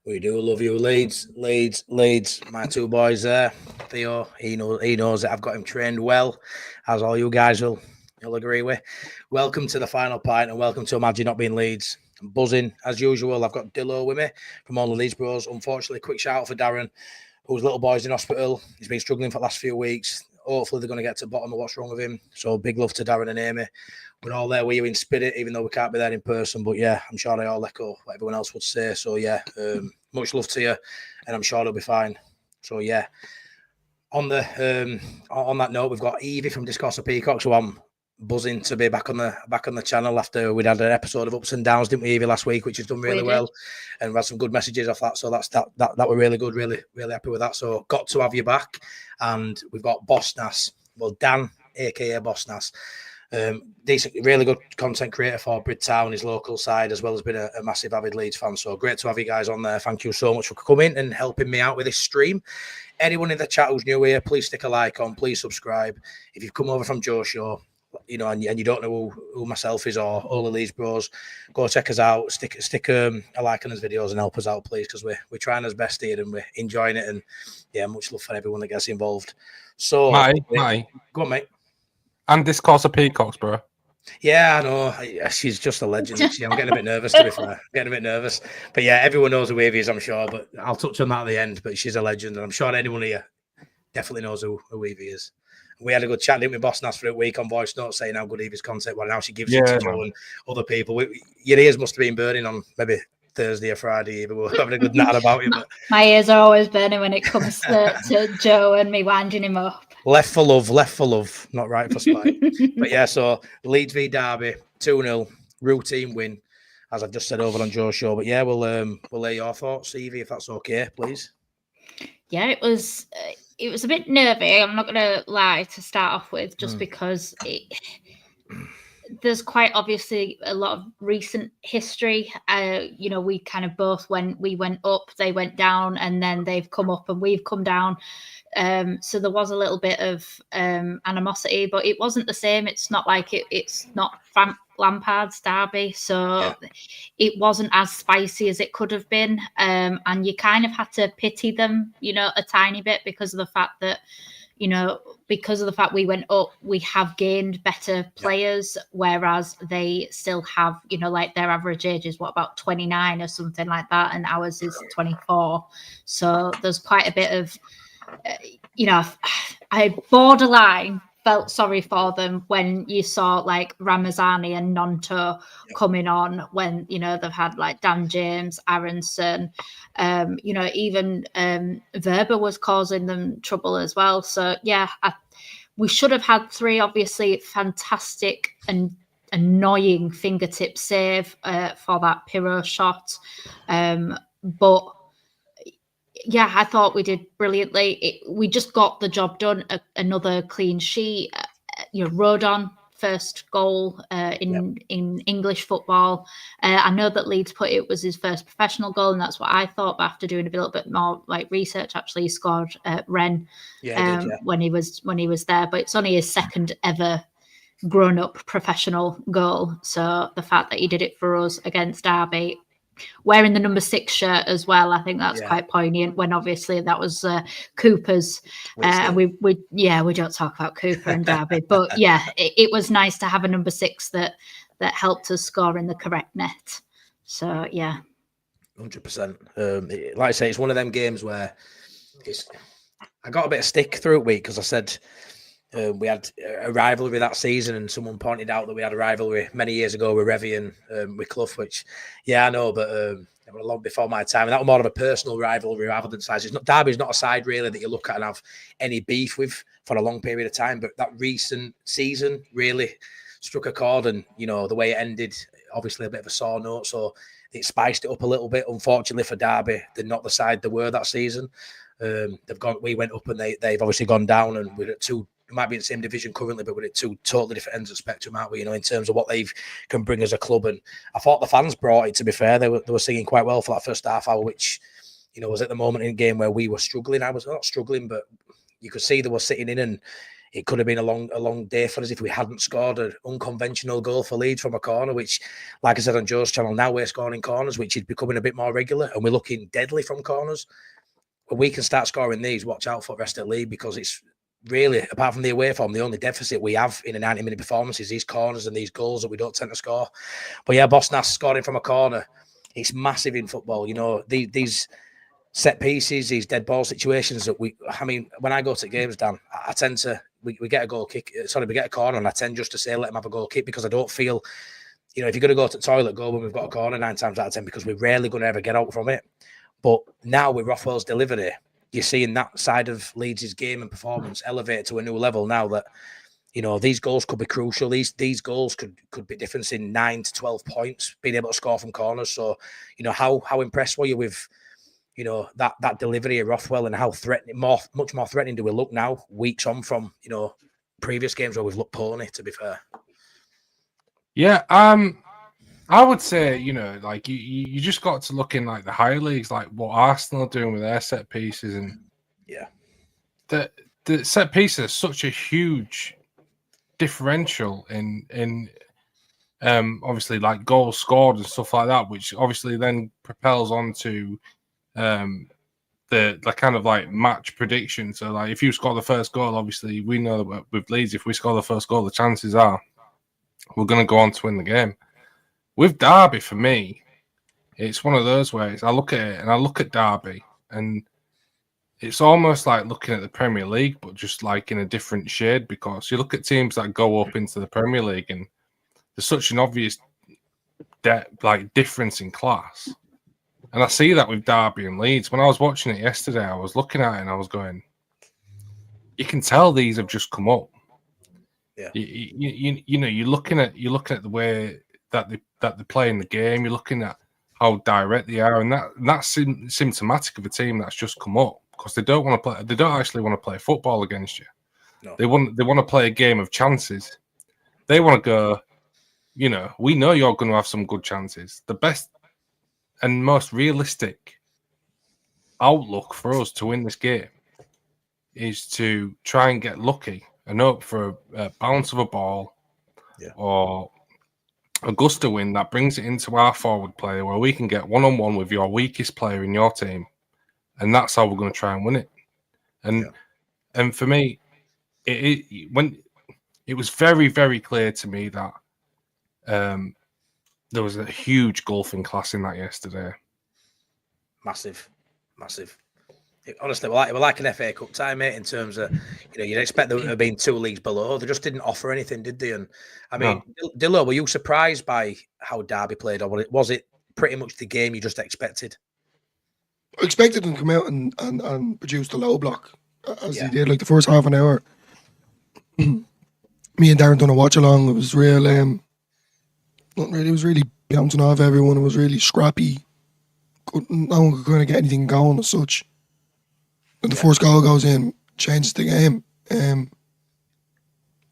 We do love you, Leeds. My two boys there. Theo, he knows that I've got him trained well, as all you guys will agree with. Welcome to the final pint and welcome to Imagine Not Being Leeds. I'm buzzing as usual. I've got Dillo with me from all the Leeds Bros. Unfortunately, quick shout out for Darren, whose little boy's in hospital. He's been struggling for the last few weeks. Hopefully, they're going to get to the bottom of what's wrong with him. So, big love to Darren and Amy. We're all there with you in spirit, even though we can't be there in person. But yeah, I'm sure they all echo what everyone else would say. So yeah, much love to you, and I'm sure it'll be fine. So yeah, on that note, we've got Evie from Discourse Of Peacocks, who I'm buzzing to be back on the channel after we'd had an episode of ups and downs, didn't we, Evie, last week, which has done really well, and we had some good messages off that. So that were really good, really happy with that. So got to have you back, and we've got Boss Nas, well Dan, aka Boss Nas. Decent, really good content creator for Bridtown, his local side, as well as being a massive avid Leeds fan. So great to have you guys on there. Thank you so much for coming and helping me out with this stream. Anyone in the chat who's new here, please stick a like on, please subscribe. If you've come over from Joe's show, and you don't know who myself is or all the Leeds Bros, go check us out. Stick a like on his videos and help us out, please, because we're trying our best here and we're enjoying it. And yeah, much love for everyone that gets involved. So, Matty, go on, mate. And Discourse Of Peacocks, bro. Yeah, I know. She's just a legend. I'm getting a bit nervous, to be fair. But yeah, everyone knows who Evie is, I'm sure. But I'll touch on that at the end. But she's a legend. And I'm sure anyone here definitely knows who Evie is. We had a good chat, didn't we, Boss Nas, for a week on voice notes saying how good Evie's content was and how she gives it to Joe and other people. Your ears must have been burning on maybe Thursday or Friday. Evie. We're having a good natter about it. But my ears are always burning when it comes to Joe and me winding him up. Left for love, not right for spite. But yeah, so Leeds v Derby, 2-0, routine win, as I've just said over on Joe's show. But yeah, we'll lay your thoughts, Evie, if that's okay, please. Yeah, it was a bit nervy, I'm not going to lie, to start off with, just because there's quite obviously a lot of recent history. We kind of both, when we went up, they went down, and then they've come up and we've come down. So there was a little bit of animosity, but it wasn't the same. It's not like it's not Frank Lampard's Derby, so it wasn't as spicy as it could have been. And you kind of had to pity them, a tiny bit because of the fact that, we went up, we have gained better players, whereas they still have, like their average age is about 29 or something like that, and ours is 24. So there's quite a bit of, I borderline felt sorry for them when you saw like Ramazani and Nonto coming on, when they've had like Dan James, Aronson, even Wober was causing them trouble as well. So yeah, we should have had 3 obviously fantastic and annoying fingertip save for that Pirro shot, but yeah, I thought we did brilliantly. We just got the job done. Another clean sheet. Rodon, first goal in English football. I know that Leeds put it was his first professional goal, and that's what I thought. But after doing a little bit more like research, actually he scored Rennes when he was there. But it's only his second ever grown-up professional goal. So the fact that he did it for us against Derby, wearing the number 6 shirt as well, I think that's quite poignant, when obviously that was Cooper's, and we don't talk about Cooper and Derby, but yeah, it was nice to have a number 6 that helped us score in the correct net. So yeah, 100%. Like I say, it's one of them games where I got a bit of stick through a week because I said we had a rivalry that season, and someone pointed out that we had a rivalry many years ago with Revie and with Clough, which, yeah, I know, but it was long before my time. And that was more of a personal rivalry rather than size. Derby's not a side, really, that you look at and have any beef with for a long period of time. But that recent season really struck a chord, and, the way it ended, obviously a bit of a sore note. So it spiced it up a little bit. Unfortunately for Derby, they're not the side they were that season. We went up and they've obviously gone down, and we're at 2. We might be in the same division currently, but we're at 2 totally different ends of the spectrum, aren't we? In terms of what they can bring as a club. And I thought the fans brought it, to be fair. They were singing quite well for that first half hour, which, was at the moment in the game where we were struggling. I was not struggling, but you could see they were sitting in, and it could have been a long day for us if we hadn't scored an unconventional goal for Leeds from a corner, which, like I said on Joe's channel, now we're scoring corners, which is becoming a bit more regular, and we're looking deadly from corners. When we can start scoring these, watch out for the rest of the league, because it's really, apart from the away form, the only deficit we have in a 90-minute performance is these corners and these goals that we don't tend to score. But yeah, Boss Nass scoring from a corner, it's massive in football. You know, these set pieces, these dead ball situations that when I go to games, Dan, I tend to, we get a goal kick, we get a corner, and I tend just to say, let them have a goal kick, because I don't feel, you know, if you're going to go to the toilet, go when we've got a corner 9 times out of 10, because we're rarely going to ever get out from it. But now with Rothwell's delivery, you're seeing that side of Leeds' game and performance elevate to a new level now that, you know, these goals could be crucial. These goals could be difference in 9 to 12 points, being able to score from corners. So, you know, how impressed were you with, you know, that delivery of Rothwell, and how much more threatening do we look now, weeks on from, you know, previous games where we've looked pony, to be fair. Yeah, I would say, you know, like you just got to look in like the higher leagues, like what Arsenal are doing with their set pieces, and the set pieces are such a huge differential in obviously like goals scored and stuff like that, which obviously then propels onto the kind of like match prediction. So like if you score the first goal, obviously we know that with Leeds, if we score the first goal, the chances are we're going to go on to win the game. With Derby, for me, it's one of those ways. I look at it and I look at Derby, and it's almost like looking at the Premier League, but just like in a different shade, because you look at teams that go up into the Premier League and there's such an obvious difference in class. And I see that with Derby and Leeds. When I was watching it yesterday, I was looking at it and I was going, you can tell these have just come up. Yeah. You know, you're looking at the way that they play in the game. You're looking at how direct they are, and that's symptomatic of a team that's just come up, because they don't want to play. They don't actually want to play football against you. No. They want to play a game of chances. They want to go, you know, we know you're going to have some good chances. The best and most realistic outlook for us to win this game is to try and get lucky and hope for a bounce of a ball, or a gust of wind that brings it into our forward player, where we can get one-on-one with your weakest player in your team, and that's how we're going to try and win it. And for me, when it was very, very clear to me that there was a huge gulf in class in that yesterday. Massive. Honestly, we're like an FA Cup tie, mate, in terms of, you know, you'd expect there to have been 2 leagues below. They just didn't offer anything, did they? And I mean, no. Dillo, were you surprised by how Derby played, or was it pretty much the game you just expected? I expected them to come out and produce the low block, as they did, like the first half an hour. Me and Darren done a watch along. It was real, it was really bouncing off everyone. It was really scrappy. No one could kind of get anything going as such. And the first goal goes in, changes the game.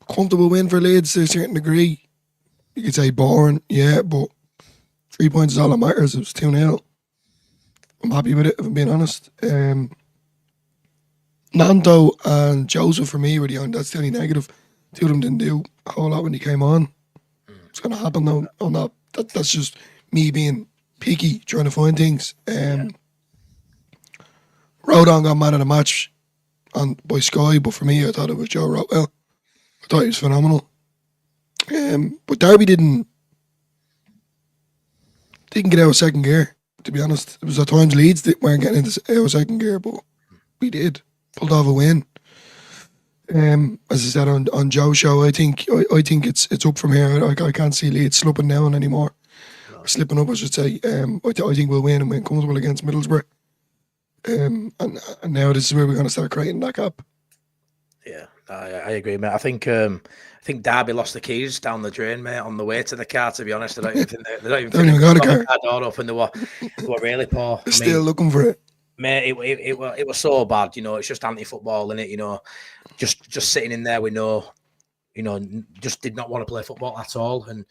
Comfortable win for Leeds to a certain degree. You could say boring, yeah, but 3 points is all that matters. It was 2-0. I'm happy with it, if I'm being honest. Nando and Joseph, for me, that's the only negative. 2 of them didn't do a whole lot when he came on. It's going to happen though. I'm not, that's just me being picky, trying to find things. Rodon got man of the match by Sky, but for me, I thought it was Joe Rodwell. I thought he was phenomenal. But Derby didn't get out of second gear, to be honest. It was at times Leeds that weren't getting out of second gear, but we did. Pulled off a win. As I said on Joe's show, I think it's up from here. I can't see Leeds slipping down anymore. Or slipping up, I should say. I think we'll win and win comfortable against Middlesbrough. And now this is where we're going to start creating that gap. Yeah, I agree, mate. I think Derby lost the keys down the drain, mate, on the way to the car. To be honest, they don't even got a car. Door up, and they were really poor. Still looking for it, mate. It was so bad. You know, it's just anti-football, innit? You know, just sitting in there with just did not want to play football at all, and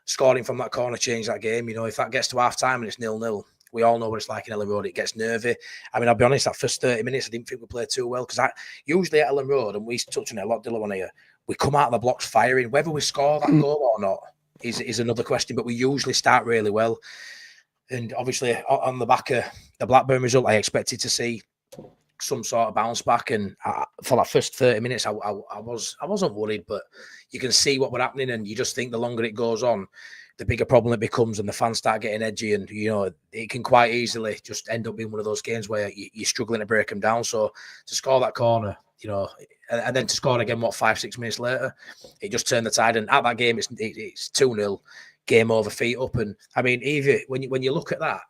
scoring from that corner changed that game. You know, if that gets to half time and it's 0-0. We all know what it's like in Elland Road. It gets nervy. I mean, I'll be honest, that first 30 minutes, I didn't think we played too well because usually at Elland Road, and we touch on it a lot, Dillo, on here, we come out of the blocks firing. Whether we score that goal or not is another question, but we usually start really well. And obviously, on the back of the Blackburn result, I expected to see some sort of bounce back. And for that first 30 minutes, I wasn't worried, but you can see what was happening, and you just think the longer it goes on, the bigger problem it becomes, and the fans start getting edgy, and it can quite easily just end up being one of those games where you're struggling to break them down. So to score that corner, and then to score again, 5-6 minutes later, it just turned the tide. And at that game, it's 2-0, game over, feet up. And I mean, Evie, when you look at that,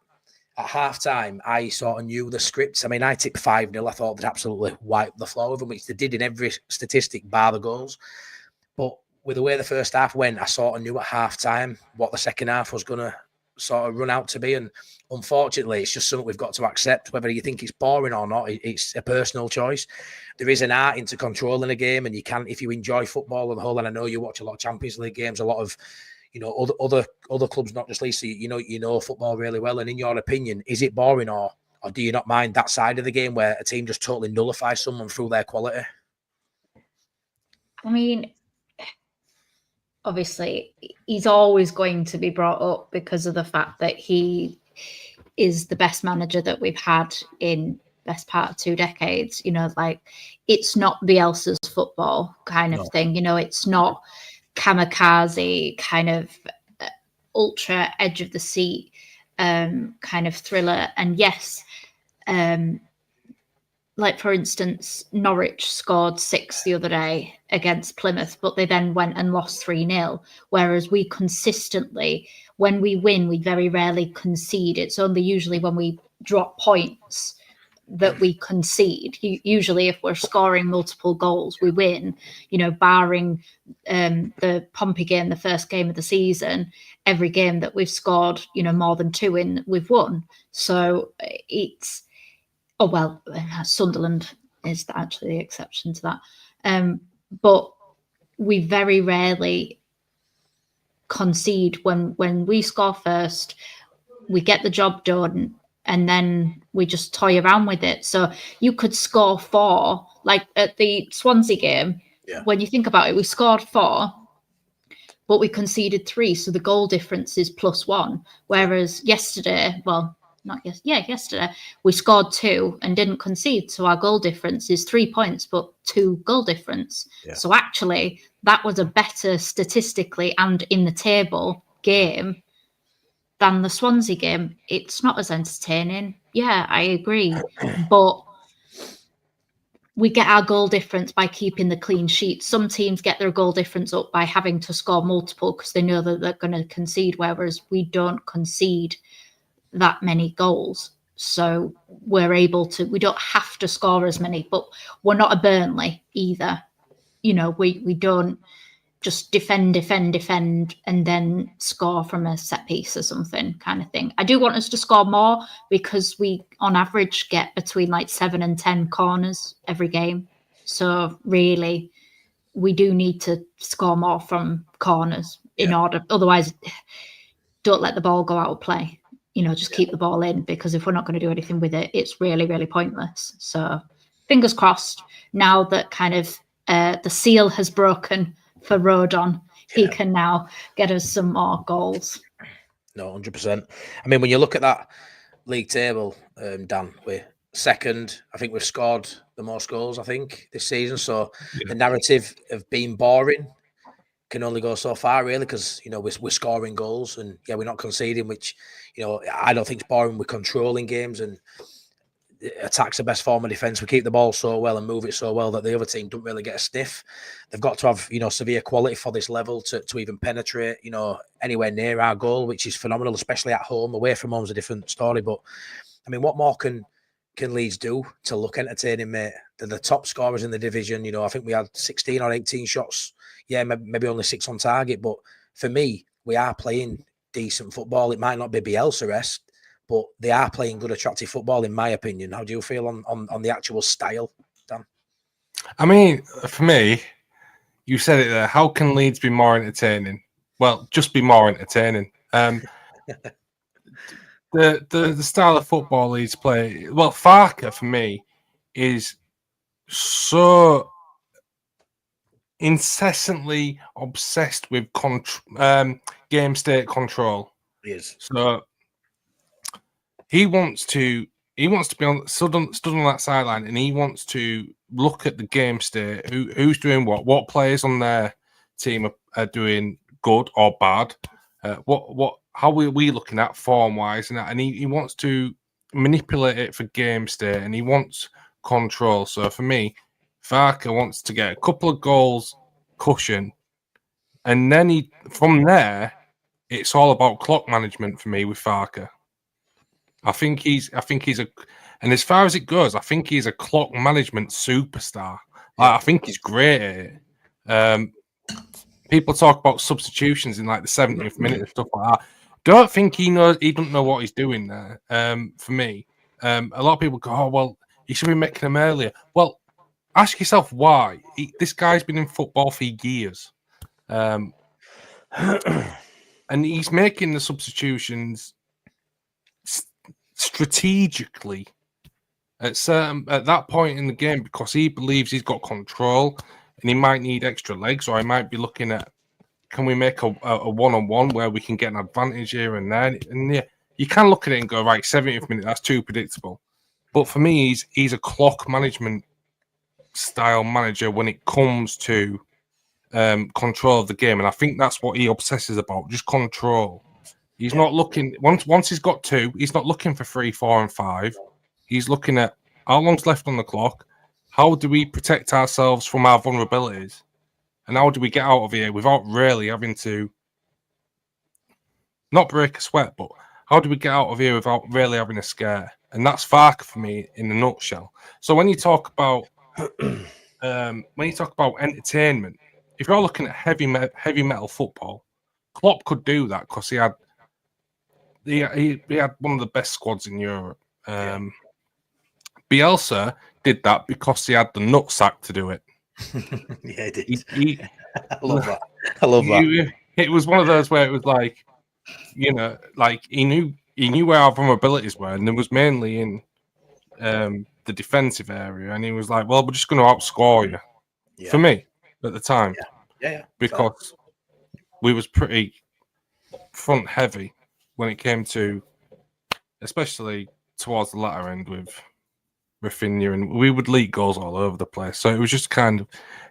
at half time, I sort of knew the scripts. I mean, I tipped 5-0. I thought they'd absolutely wipe the floor with them, which they did in every statistic, bar the goals. But with the way the first half went, I sort of knew at half time what the second half was going to sort of run out to be. And unfortunately, it's just something we've got to accept. Whether you think it's boring or not, it's a personal choice. There is an art into controlling a game, and you can, if you enjoy football on the whole, and I know you watch a lot of Champions League games, a lot of other clubs, not just Leeds, so you know football really well. And in your opinion, is it boring, or do you not mind that side of the game where a team just totally nullifies someone through their quality? I mean, obviously, he's always going to be brought up because of the fact that he is the best manager that we've had in best part of 2 decades. It's not Bielsa's football kind of thing. It's not kamikaze kind of ultra edge of the seat kind of thriller. And yes, like for instance, Norwich scored 6 the other day against Plymouth, but they then went and lost 3-0. Whereas we consistently, when we win, we very rarely concede. It's only usually when we drop points that we concede. Usually if we're scoring multiple goals, we win, barring the Pompey game, the first game of the season. Every game that we've scored, more than 2 in, we've won. So it's, Sunderland is actually the exception to that. But we very rarely concede. When we score first, we get the job done, and then we just toy around with it. So you could score 4, like at the Swansea game. Yeah. When you think about it, we scored 4, but we conceded 3. So the goal difference is +1. Whereas yesterday, yesterday we scored 2 and didn't concede. So our goal difference is 3 points, but 2 goal difference. Yeah. So actually that was a better statistically and in the table game than the Swansea game. It's not as entertaining. Yeah, I agree. But we get our goal difference by keeping the clean sheet. Some teams get their goal difference up by having to score multiple because they know that they're going to concede, whereas we don't concede that many goals. So we don't have to score as many, but we're not a Burnley either. We don't just defend, and then score from a set piece or something kind of thing. I do want us to score more because we, on average, get between 7 and 10 corners every game. So really, we do need to score more from corners in order. Otherwise, don't let the ball go out of play. Just keep the ball in, because if we're not going to do anything with it, it's really, really pointless. So fingers crossed now that kind of the seal has broken for Rodon, he can now get us some more goals. No, 100%. I mean, when you look at that league table, Dan, we're second. I think we've scored the most goals, this season. So the narrative of being boring can only go so far, really, because, we're scoring goals and, we're not conceding, which, I don't think it's boring. We're controlling games, and attack's the best form of defence. We keep the ball so well and move it so well that the other team don't really get a sniff. They've got to have, severe quality for this level to even penetrate, anywhere near our goal, which is phenomenal, especially at home. Away from home's a different story. But, I mean, what more can Leeds do to look entertaining, mate? They're the top scorers in the division. I think we had 16 or 18 shots. Yeah, maybe only 6 on target. But for me, we are playing decent football. It might not be Bielsa-esque, but they are playing good, attractive football, in my opinion. How do you feel on the actual style, Dan? I mean, for me, you said it there. How can Leeds be more entertaining? Well, just be more entertaining. the style of football Leeds play. Well, Farke for me is so incessantly obsessed with game state control. He is. So he wants to be stood on that sideline, and he wants to look at the game state, who's doing what players on their team are doing good or bad, how are we looking at form wise, and he wants to manipulate it for game state, and he wants control. So for me, Farke wants to get a couple of goals cushion, and then from there it's all about clock management for me with Farke. I think he's and as far as it goes, I think he's a clock management superstar. I think he's great at it. People talk about substitutions in like the 70th minute and stuff like that. Don't think he doesn't know what he's doing there. For me, a lot of people go, "Oh well, he should be making them earlier." Well, ask yourself why. This guy's been in football for years, and he's making the substitutions strategically at that point in the game because he believes he's got control and he might need extra legs, or he might be looking at, can we make a one-on-one where we can get an advantage here and there? And yeah, you can look at it and go, right, 70th minute, that's too predictable. But for me, he's a clock management style manager when it comes to control of the game, and I think that's what he obsesses about, just control. He's not looking once he's got two. He's not looking for 3, 4, and 5. He's looking at how long's left on the clock. How do we protect ourselves from our vulnerabilities, and how do we get out of here without really having to not break a sweat? But how do we get out of here without really having a scare? And that's Farke for me in a nutshell. So when you talk about entertainment, if you're looking at heavy metal football, Klopp could do that because he had one of the best squads in Europe. Bielsa did that because he had the nutsack to do it. Yeah, he did. I love that. I love that. It was one of those where it was like, like he knew where our vulnerabilities were, and it was mainly in the defensive area, and he was like, well, we're just going to outscore you. Yeah. For me at the time. Yeah. Because we was pretty front heavy when it came to, especially towards the latter end with Rafinha, and we would leak goals all over the place. So it was just kind of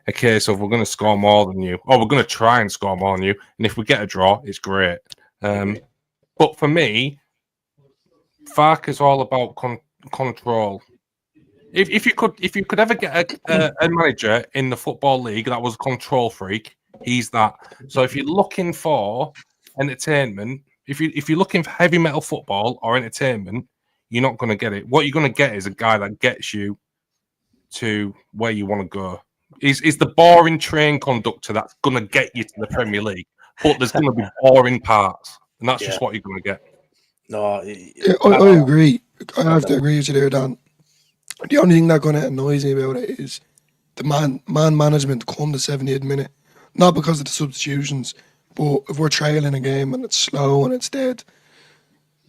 a case of, we're going to score more than you, or we're going to try and score more than you, and if we get a draw, it's great. But for me, Farke is all about control. If you could ever get a manager in the Football League that was a control freak, he's that. So if you're looking for entertainment, if you're looking for heavy metal football or entertainment, you're not going to get it. What you're going to get is a guy that gets you to where you want to go. Is the boring train conductor that's going to get you to the Premier League, but there's going to be boring parts, and that's just what you're going to get. No, I agree. I have to agree with you there, Dan. The only thing that kind of annoys me about it is the man management come the 70th minute. Not because of the substitutions, but if we're trailing a game and it's slow and it's dead,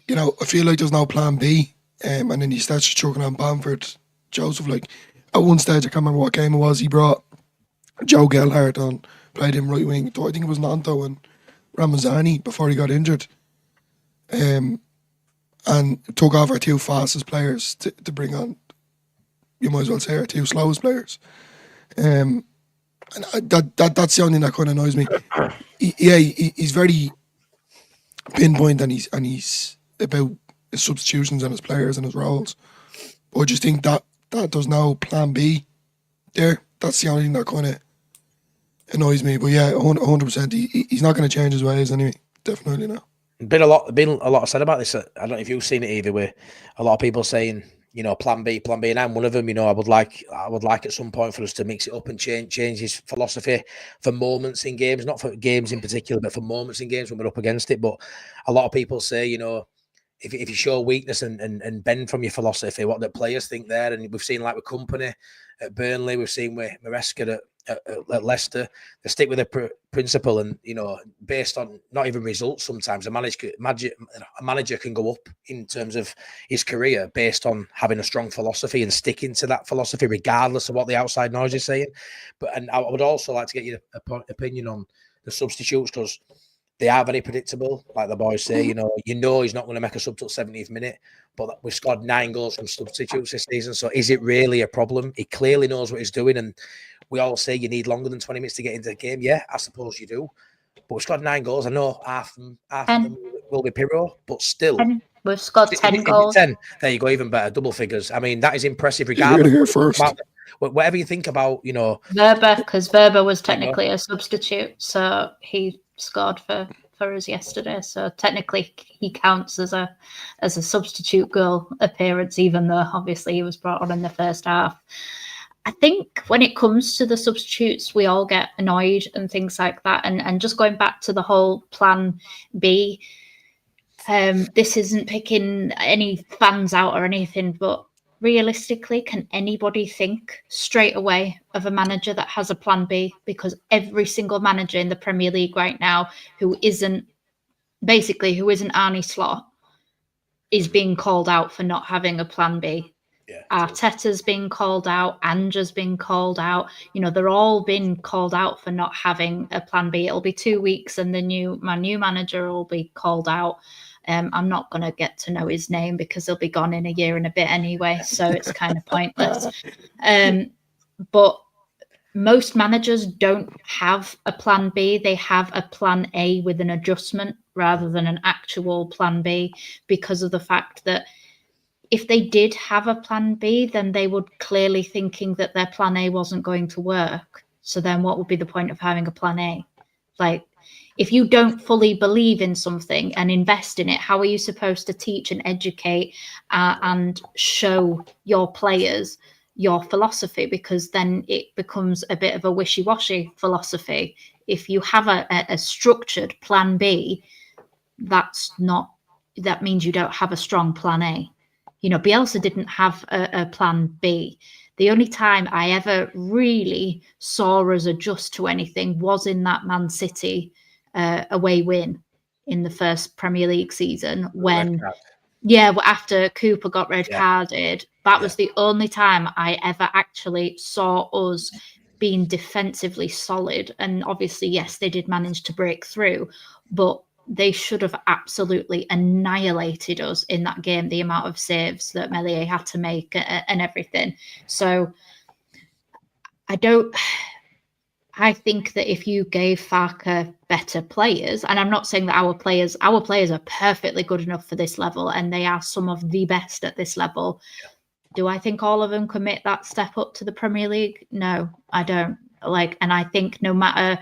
I feel like there's no plan B. And then he starts chucking on Bamford, Joseph. Like, at one stage, I can't remember what game it was, he brought Joe Gelhardt on, played him right wing. I think it was Nanto and Ramazani before he got injured. And took off our two fastest players to bring on, you might as well say, our two slowest players. And that's the only thing that kind of annoys me. He's very pinpoint, and he's about his substitutions and his players and his roles. But I just think that there's no plan B there. That's the only thing that kind of annoys me. But yeah, 100%. He's not going to change his ways anyway. Definitely not. Been a lot said about this. I don't know if you've seen it either, where a lot of people saying, plan B, and I'm one of them. I would like at some point for us to mix it up and change his philosophy for moments in games, not for games in particular, but for moments in games when we're up against it. But a lot of people say, if you show weakness and bend from your philosophy, what the players think there, and we've seen like with Company at Burnley, we've seen with Maresca at Leicester. They stick with the principle, and based on not even results. Sometimes a manager can go up in terms of his career based on having a strong philosophy and sticking to that philosophy, regardless of what the outside noise is saying. And I would also like to get your opinion on the substitutes, because they are very predictable. Like the boys say, he's not going to make a sub till 70th minute, but we've scored 9 goals from substitutes this season. So is it really a problem? He clearly knows what he's doing, and we all say you need longer than 20 minutes to get into the game. Yeah, I suppose you do. But we've scored 9 goals. I know half of them will be Pirro, but still. We've scored 10 goals. 10. There you go, even better. Double figures. I mean, that is impressive regardless. Whatever you think about, Wober, because Wober was technically a substitute. So he scored for us yesterday. So technically he counts as a substitute goal appearance, even though obviously he was brought on in the first half. I think when it comes to the substitutes, we all get annoyed and things like that. And just going back to the whole plan B, this isn't picking any fans out or anything, but realistically, can anybody think straight away of a manager that has a plan B? Because every single manager in the Premier League right now who isn't Arne Slot is being called out for not having a plan B. Yeah, Arteta's been called out, Ange's been called out. They're all been called out for not having a plan B. It'll be 2 weeks and my new manager will be called out. I'm not going to get to know his name because he'll be gone in a year and a bit anyway, so it's kind of pointless. But most managers don't have a plan B. They have a plan A with an adjustment rather than an actual plan B, because of the fact that if they did have a plan B, then they would clearly thinking that their plan A wasn't going to work. So then what would be the point of having a plan A? Like, if you don't fully believe in something and invest in it, how are you supposed to teach and educate and show your players your philosophy? Because then it becomes a bit of a wishy-washy philosophy. If you have a structured plan B, that means you don't have a strong plan A. Bielsa didn't have a plan B. The only time I ever really saw us adjust to anything was in that Man City away win in the first Premier League season after Cooper got red carded. That was the only time I ever actually saw us being defensively solid. And obviously, yes, they did manage to break through, but they should have absolutely annihilated us in that game, the amount of saves that Meslier had to make and everything. So I think that if you gave Farke better players, and I'm not saying that our players are perfectly good enough for this level, and they are some of the best at this level. Do I think all of them can make that step up to the Premier League? No, I don't. And I think no matter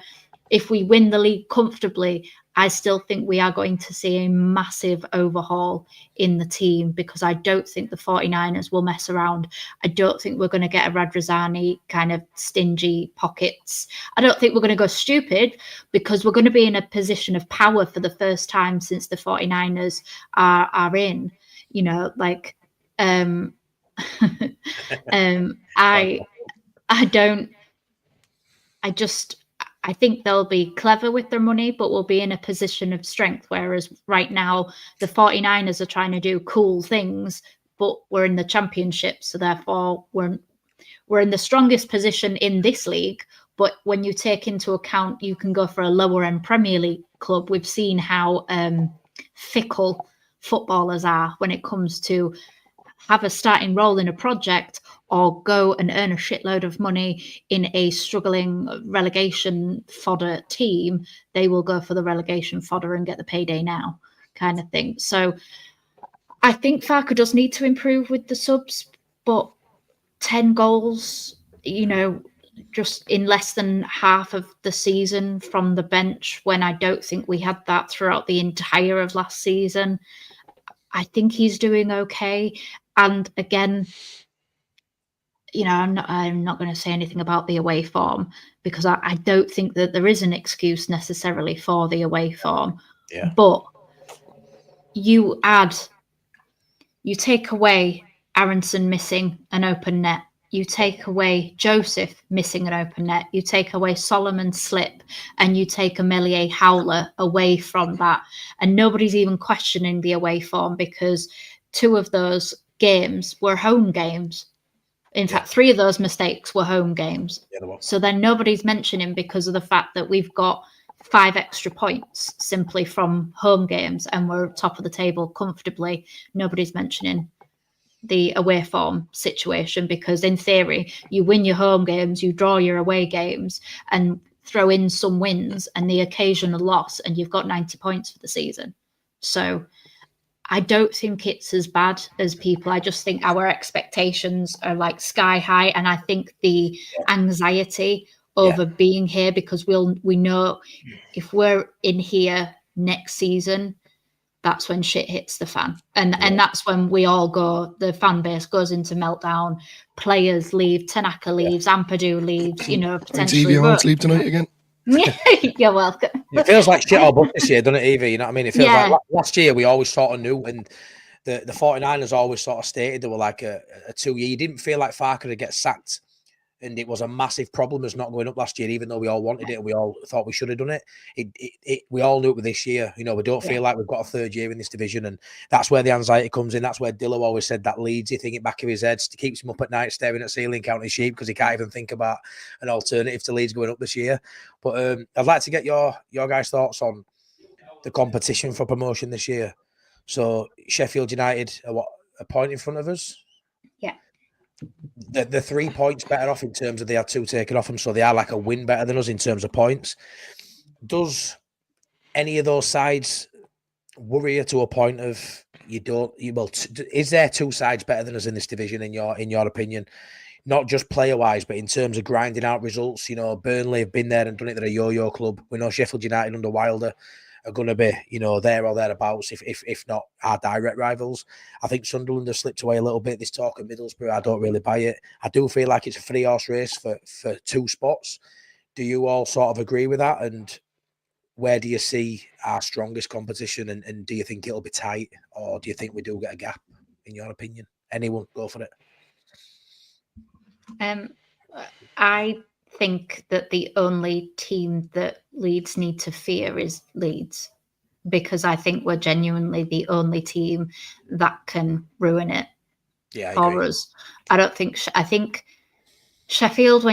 if we win the league comfortably, I still think we are going to see a massive overhaul in the team, because I don't think the 49ers will mess around. I don't think we're going to get a Radrizzani kind of stingy pockets. I don't think we're going to go stupid, because we're going to be in a position of power for the first time since the 49ers are in. I think they'll be clever with their money, but we'll be in a position of strength. Whereas right now, the 49ers are trying to do cool things, but we're in the championship. So therefore, we're in the strongest position in this league. But when you take into account, you can go for a lower end Premier League club. We've seen how fickle footballers are when it comes to have a starting role in a project or go and earn a shitload of money in a struggling relegation fodder team. They will go for the relegation fodder and get the payday now kind of thing. So I think Farke does need to improve with the subs, but 10 goals, just in less than half of the season from the bench, when I don't think we had that throughout the entire of last season. I think he's doing okay. And again, I'm not going to say anything about the away form, because I don't think that there is an excuse necessarily for the away form. Yeah. But you take away Aronson missing an open net you take away Joseph missing an open net, you take away Solomon's slip, and you take a Meslier howler away from that. And nobody's even questioning the away form because 2 of those games were home games. In fact, 3 of those mistakes were home games. So then nobody's mentioning because of the fact that we've got 5 extra points simply from home games and we're top of the table comfortably. Nobody's mentioning the away form situation because in theory, you win your home games, you draw your away games and throw in some wins and the occasional loss and you've got 90 points for the season. So I don't think it's as bad as people. I just think our expectations are like sky high. And I think the anxiety over being here because we know if we're in here next season, that's when shit hits the fan. And that's when we all go, the fan base goes into meltdown. Players leave, Tanaka leaves, Ampadu leaves, potentially. Evie won't sleep tonight again. You're welcome. It feels like shit all book this year, doesn't it, Evie? You know what I mean? It feels like last year we always sort of knew, and the 49ers always sort of stated they were like a 2-year. You didn't feel like Farke would get sacked, and it was a massive problem as not going up last year, even though we all wanted it and we all thought we should have done it. We all knew it with this year. We don't feel like we've got a 3rd year in this division, and that's where the anxiety comes in. That's where Dillo always said that Leedsy thing in the back of his head keeps him up at night staring at ceiling counting sheep because he can't even think about an alternative to Leeds going up this year. But I'd like to get your guys' thoughts on the competition for promotion this year. So Sheffield United are a point in front of us? Yeah. The 3 points better off in terms of they had 2 taken off them, so they are like a win better than us in terms of points. Does any of those sides worry you to a point of is there 2 sides better than us in this division in your opinion? Not just player wise, but in terms of grinding out results. Burnley have been there and done it. They're a yo-yo club. We know Sheffield United under Wilder are going to be, there or thereabouts, if not our direct rivals. I think Sunderland have slipped away a little bit. This talk of Middlesbrough, I don't really buy it. I do feel like it's a 3-horse race for 2 spots. Do you all sort of agree with that? And where do you see our strongest competition? And do you think it'll be tight? Or do you think we do get a gap, in your opinion? Anyone, go for it. I think that the only team that Leeds need to fear is Leeds, because I think we're genuinely the only team that can ruin it for us. I think Sheffield,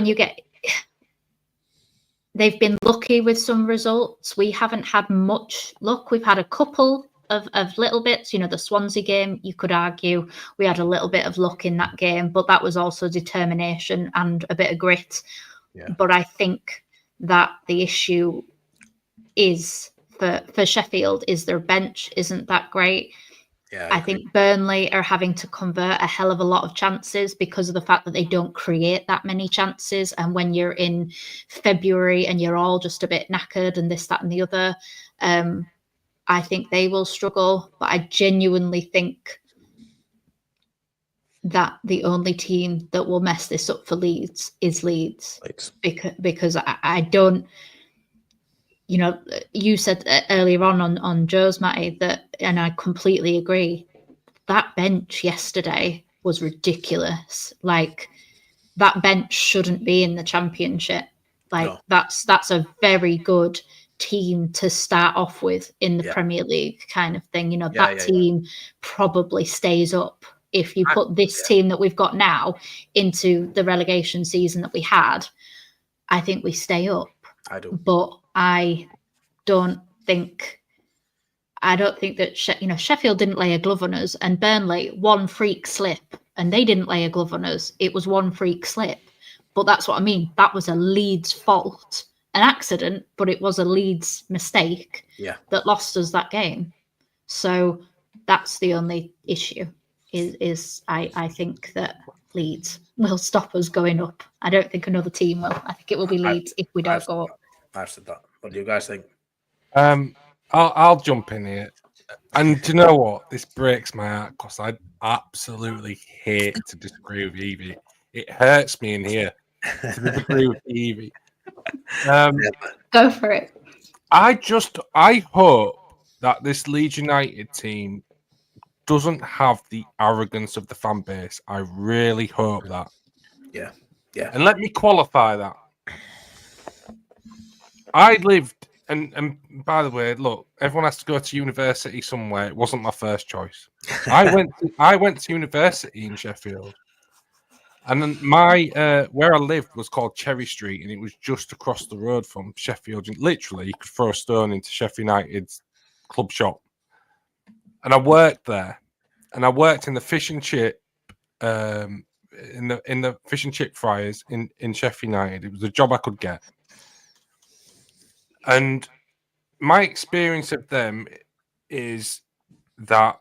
they've been lucky with some results. We haven't had much luck. We've had a couple of little bits, the Swansea game, you could argue we had a little bit of luck in that game, but that was also determination and a bit of grit. Yeah. But I think that the issue is for Sheffield is their bench isn't that great. Yeah, I think Burnley are having to convert a hell of a lot of chances because of the fact that they don't create that many chances. And when you're in February and you're all just a bit knackered and this, that, and the other, I think they will struggle. But I genuinely think that the only team that will mess this up for Leeds is Leeds. Because I don't, you said earlier on Joe's Matty that, and I completely agree, that bench yesterday was ridiculous. Like, that bench shouldn't be in the Championship. Like, no. That's a very good team to start off with in the Premier League kind of thing. That team probably stays up. If you put this team that we've got now into the relegation season that we had, I think we stay up. I do. But I don't think that Sheffield didn't lay a glove on us, and Burnley one freak slip, and they didn't lay a glove on us. It was one freak slip, but that's what I mean. That was a Leeds fault, an accident, but it was a Leeds mistake that lost us that game. So that's the only issue. Is I think that Leeds will stop us going up. I don't think another team will. I think it will be Leeds if we don't go up. I've said that. What do you guys think? I'll jump in here. And do you know what? This breaks my heart because I absolutely hate to disagree with Evie. It hurts me in here to disagree with Evie. Go for it. I hope that this Leeds United team doesn't have the arrogance of the fan base. I really hope that. Yeah. And let me qualify that. I lived, and by the way, look, everyone has to go to university somewhere. It wasn't my first choice. I went to university in Sheffield, and then my where I lived was called Cherry Street, and it was just across the road from Sheffield. And literally, you could throw a stone into Sheffield United's club shop. And I worked there, and I worked in the fish and chip, in the fish and chip fryers in Sheffield United. It was a job I could get. And my experience of them is that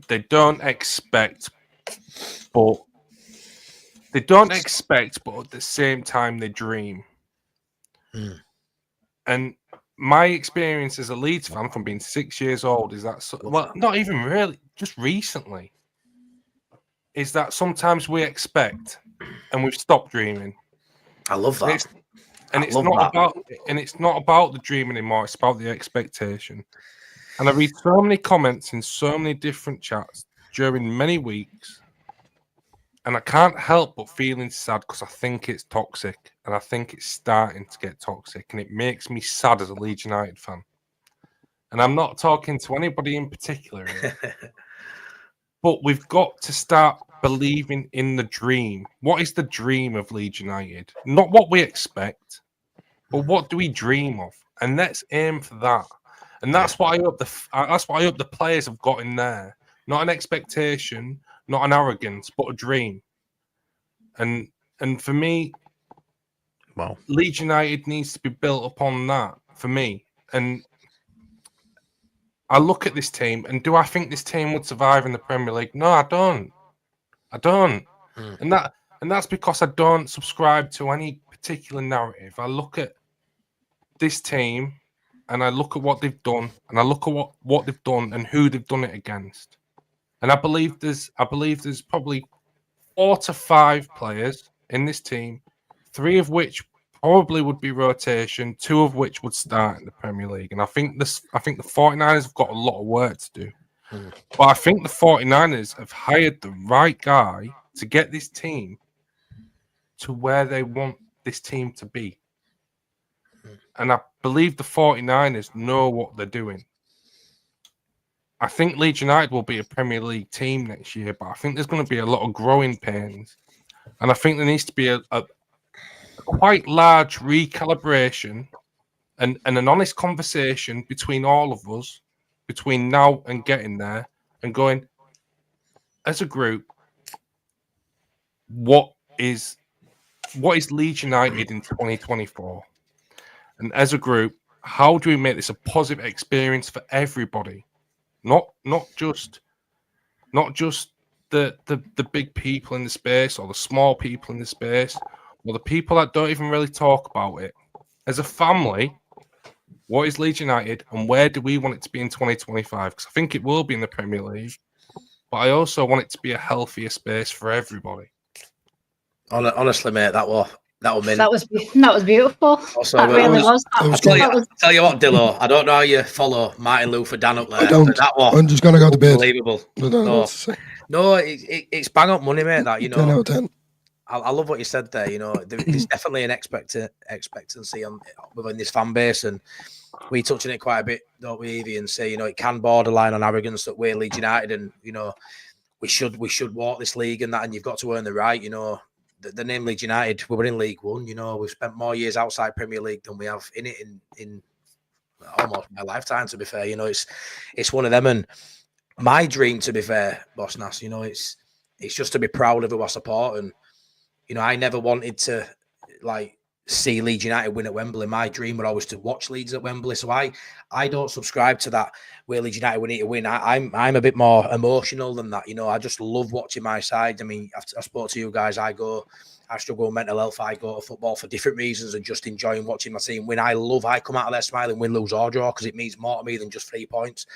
they don't expect, but at the same time they dream. And my experience as a Leeds fan from being 6 years old is that, well, not even really, just recently, is that sometimes we expect and we've stopped dreaming. I love that. It's not about the dream anymore. It's about the expectation. And I read so many comments in so many different chats during many weeks, and I can't help but feeling sad because I think it's toxic, and I think it's starting to get toxic, and it makes me sad as a Leeds United fan. And I'm not talking to anybody in particular here, but we've got to start believing in the dream. What is the dream of Leeds United? Not what we expect, but what do we dream of? And let's aim for that. And that's what I hope the players have got in there. Not an expectation, not an arrogance, but a dream. And for me, Leeds United needs to be built upon that for me. And I look at this team, and do I think this team would survive in the Premier League? No, I don't. And that's because I don't subscribe to any particular narrative. I look at this team, and I look at what they've done, and I look at what they've done and who they've done it against. And I believe there's probably 4 to 5 players in this team, 3 of which probably would be rotation, 2 of which would start in the Premier League. And I think the 49ers have got a lot of work to do. But I think the 49ers have hired the right guy to get this team to where they want this team to be. And I believe the 49ers know what they're doing. I think Leeds United will be a Premier League team next year, but I think there's going to be a lot of growing pains. And I think there needs to be a quite large recalibration and an honest conversation between all of us, between now and getting there, and going, as a group, what is Leeds United in 2024? And as a group, how do we make this a positive experience for everybody? Not just the big people in the space, or the small people in the space, or the people that don't even really talk about it. As a family, what is Leeds United, and where do we want it to be in 2025? Because I think it will be in the Premier League, but I also want it to be a healthier space for everybody. Honestly, mate, that was beautiful. Also, that really was. I'll tell you what, Dillo, I don't know how you follow Martin Luther Dan up there. I don't. I'm just gonna go to bed. Unbelievable. No, it's bang up money, mate. That 10 out of 10. I love what you said there. You know, there's definitely an expectancy within this fan base, and we touch on it quite a bit, don't we, Evie? And say, you know, it can borderline on arrogance that we're Leeds United, and you know, we should walk this league and that, and you've got to earn the right. You know, the name Leeds United, we were in League One. You know, we've spent more years outside Premier League than we have in it in almost my lifetime. To be fair, you know, it's one of them. And my dream, to be fair, Boss Nass, you know, it's just to be proud of who I support. And you know, I never wanted to see Leeds United win at Wembley. My dream was always to watch Leeds at Wembley. So I don't subscribe to that where Leeds United we need to win. I'm a bit more emotional than that. You know, I just love watching my side. I mean, I spoke to you guys. I struggle with mental health. I go to football for different reasons and just enjoying watching my team win. I come out of there smiling, win, lose or draw, because it means more to me than just 3 points.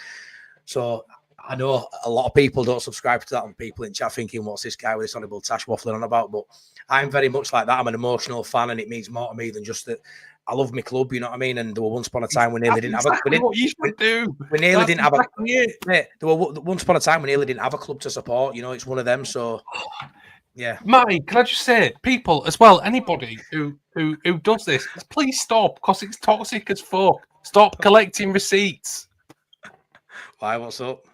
So I know a lot of people don't subscribe to that, and people in chat thinking, what's this guy with this honourable tash waffling on about? But I'm very much like that. I'm an emotional fan, and it means more to me than just that. I love my club, you know what I mean? And there were once upon a time we nearly didn't have a club. We nearly didn't have a club. There were once upon a time we nearly didn't have a club to support. You know, it's one of them. So Yeah. Matty, can I just say, people as well, anybody who does this, please stop, because it's toxic as fuck. Stop collecting receipts. Why? What's up?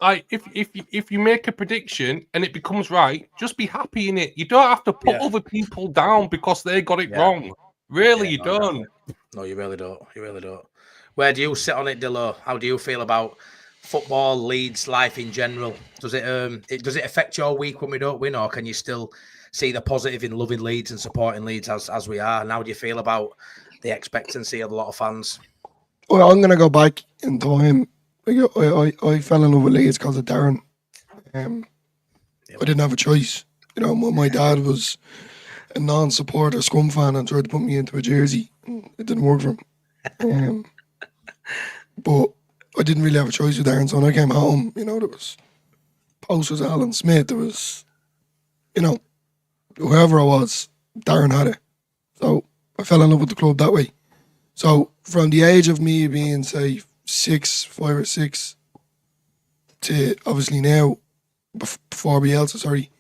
Like, if you make a prediction and it becomes right, just be happy in it. You don't have to put other people down because they got it wrong. Really, you don't. No, you really don't. You really don't. Where do you sit on it, Dillo? How do you feel about football, Leeds, life in general? Does it affect your week when we don't win, or can you still see the positive in loving Leeds and supporting Leeds as we are? And how do you feel about the expectancy of a lot of fans? Well, I'm gonna go back in time. I fell in love with Leeds because of Darren. I didn't have a choice. You know, my dad was a non-supporter Scum fan and tried to put me into a jersey. It didn't work for him. But I didn't really have a choice with Darren. So when I came home, you know, there was posters of Alan Smith. There was, you know, whoever I was, Darren had it. So I fell in love with the club that way. So from the age of me being, say, 5 or 6, to obviously now, before Bielsa, sorry,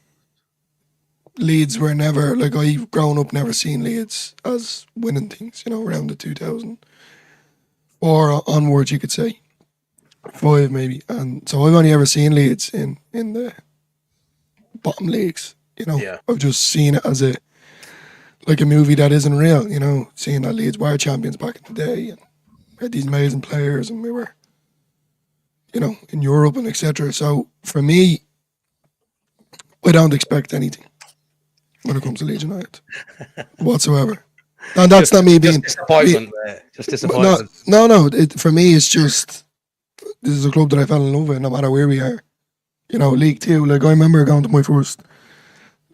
Leeds were never, like, I've grown up never seen Leeds as winning things, you know, around the 2004 onwards, you could say. 5 maybe. And so I've only ever seen Leeds in the bottom leagues, you know. Yeah. I've just seen it as a movie that isn't real, you know, seeing that Leeds were champions back in the day and we had these amazing players and we were, you know, in Europe and etc. So for me, I don't expect anything when it comes to Leeds United whatsoever. And that's not me being disappointment. Just disappointment. No. For me, it's just this is a club that I fell in love with, no matter where we are. You know, League Two. Like I remember going to my first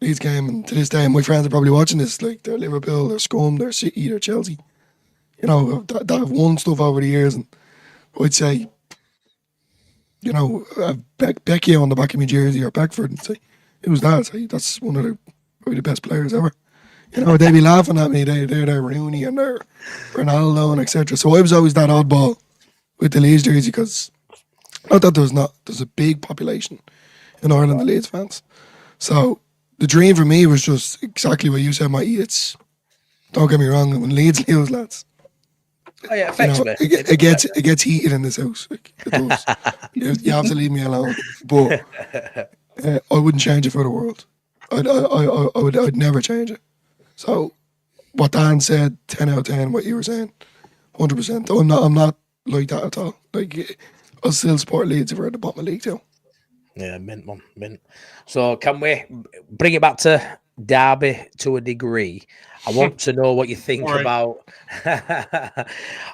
Leeds game, and to this day, my friends are probably watching this. Like they're Liverpool, they're Scum, they're City, they're Chelsea. You know, that have won stuff over the years, and I'd say, you know, Becky on the back of my jersey or Beckford, and say, who's that? I'd say, that's one of probably the best players ever. You know, they'd be laughing at me. They're Rooney and they're Ronaldo and etc. So I was always that oddball with the Leeds jersey because not that there's a big population in Ireland of Leeds fans. So the dream for me was just exactly what you said, Matty. It's, don't get me wrong, when Leeds lose, lads. Oh yeah, affects me. It gets heated in this house. Like, it does. You have to leave me alone. But I wouldn't change it for the world. I'd never change it. So what Dan said, 10 out of 10, what you were saying, 100%. I'm not like that at all. Like, I'll still support Leeds if we're at the bottom of League Two. Yeah, mint, man, mint. So can we bring it back to Derby to a degree? I want to know what you think about. I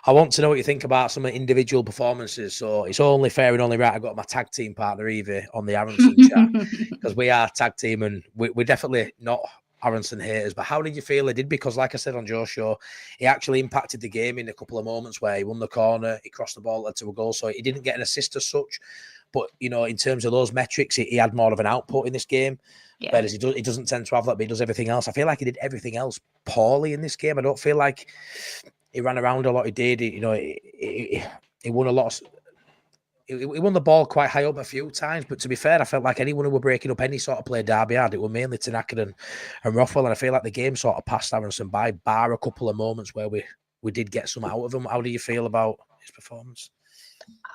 want to know what you think about some of the individual performances. So it's only fair and only right I got my tag team partner Evie on the Aronson chat because we are tag team and we're definitely not Aronson haters. But how did you feel he did? Because like I said on Joe's show, he actually impacted the game in a couple of moments where he won the corner, he crossed the ball, led to a goal. So he didn't get an assist as such. But, you know, in terms of those metrics, he had more of an output in this game. Yeah. Whereas he doesn't tend to have that, but he does everything else. I feel like he did everything else poorly in this game. I don't feel like he ran around a lot. He did. He won a lot. He won the ball quite high up a few times. But to be fair, I felt like anyone who were breaking up any sort of play Derby had, it were mainly Tanaka and Rothwell. And I feel like the game sort of passed Aronson by, bar a couple of moments where we did get some out of him. How do you feel about his performance?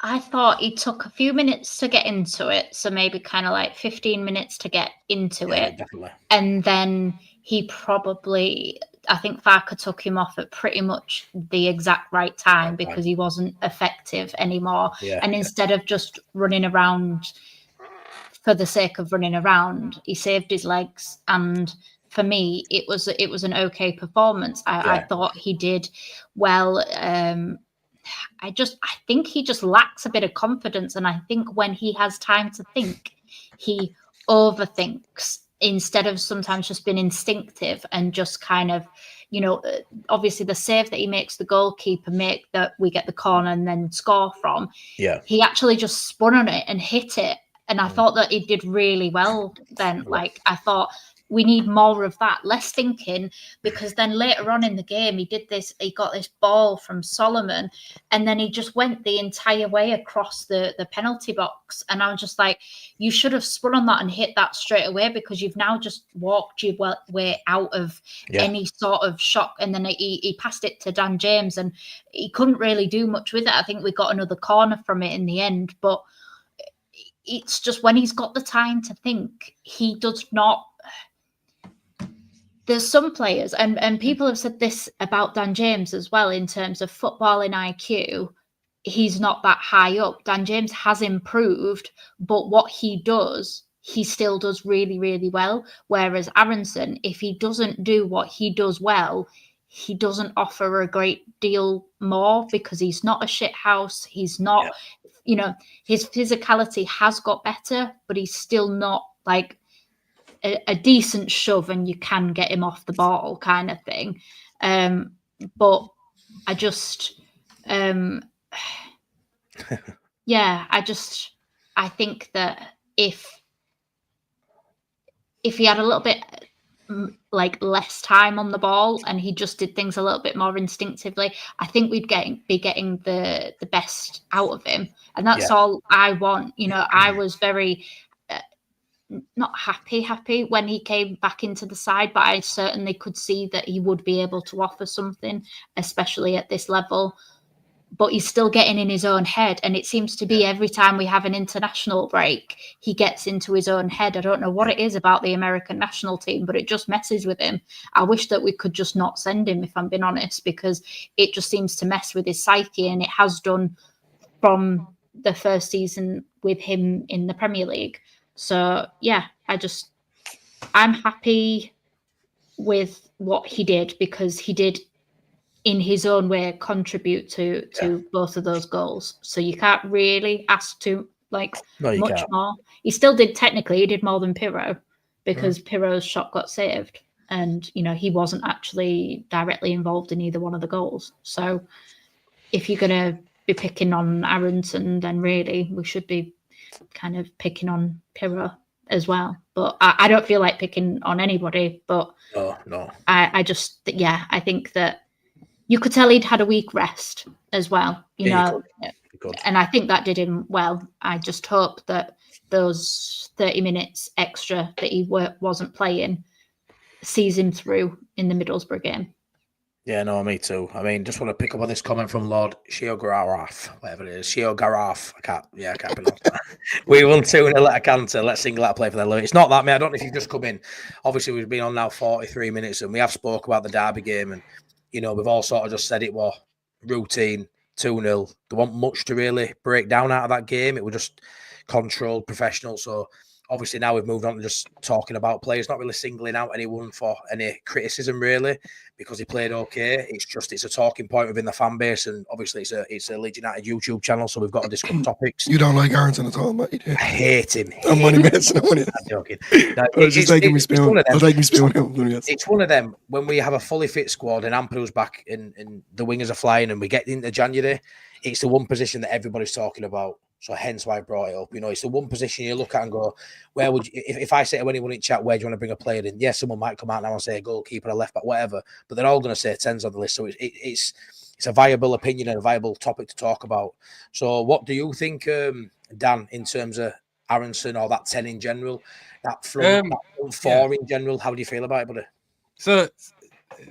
I thought he took a few minutes to get into it. So maybe kind of like 15 minutes to get into it. Definitely. And then he probably, I think Farke took him off at pretty much the exact right time because he wasn't effective anymore. Yeah, and instead of just running around for the sake of running around, he saved his legs. And for me, it was an okay performance. I thought he did well. I think he just lacks a bit of confidence. And I think when he has time to think, he overthinks instead of sometimes just being instinctive and just kind of, you know, obviously the save that he makes the goalkeeper make that we get the corner and then score from. Yeah. He actually just spun on it and hit it. And I thought that he did really well then. Like, I thought we need more of that, less thinking, because then later on in the game, he got this ball from Solomon, and then he just went the entire way across the penalty box. And I was just like, you should have spun on that and hit that straight away, because you've now just walked your way out of any sort of shock. And then he passed it to Dan James, and he couldn't really do much with it. I think we got another corner from it in the end, but it's just when he's got the time to think, he does not. There's some players, and people have said this about Dan James as well, in terms of footballing IQ, he's not that high up. Dan James has improved, but what he does, he still does really, really well. Whereas Aronson, if he doesn't do what he does well, he doesn't offer a great deal more, because he's not a shit house. He's not, his physicality has got better, but he's still not like a decent shove and you can get him off the ball kind of thing. But I just, I think that if he had a little bit like less time on the ball and he just did things a little bit more instinctively, I think we'd be getting the best out of him. And that's all I want. I was very not happy when he came back into the side, but I certainly could see that he would be able to offer something, especially at this level. But he's still getting in his own head, and it seems to be every time we have an international break, he gets into his own head. I don't know what it is about the American national team, but it just messes with him. I wish that we could just not send him, if I'm being honest, because it just seems to mess with his psyche, and it has done from the first season with him in the Premier League. So, I'm happy with what he did, because he did, in his own way, contribute to both of those goals. So you can't really ask too much more. He still did, technically, he did more than Pirro, because Pirro's shot got saved. And, he wasn't actually directly involved in either one of the goals. So if you're going to be picking on Aronson, then really we should be kind of picking on Pirro as well. But I don't feel like picking on anybody. But no. I think that you could tell he'd had a week rest as well, you know. You could. And I think that did him well. I just hope that those 30 minutes extra that he wasn't playing sees him through in the Middlesbrough game. Yeah, no, me too. I mean, just want to pick up on this comment from Lord Shiogarath, whatever it is. Shiogarath. I can't pronounce that. We won 2-0 at a canter. Let's single out play for their It's not that, mate. I don't know if you've just come in. Obviously, we've been on now 43 minutes, and we have spoke about the derby game, and, we've all sort of just said it was routine, 2-0. There wasn't much to really break down out of that game. It was just controlled, professional. So, obviously, now we've moved on to just talking about players, not really singling out anyone for any criticism, really, because he played okay. It's a talking point within the fan base, and obviously it's a Leeds United YouTube channel, so we've got to discuss topics. You don't like Aronson at all, mate? You do. I hate him. I'm only messing. I'm joking. Just taking me spoon. It's one of them, when we have a fully fit squad and Amperu's back and the wingers are flying and we get into January, it's the one position that everybody's talking about. So hence why I brought it up. It's the one position you look at and go, where would you, if I say to anyone in chat, where do you want to bring a player in? Yes, someone might come out now and say a goalkeeper, a left back, whatever, but they're all going to say 10s on the list. So it's a viable opinion and a viable topic to talk about. So what do you think, Dan, in terms of Aronson or that 10 in general, that front 4 in general? How do you feel about it, buddy? So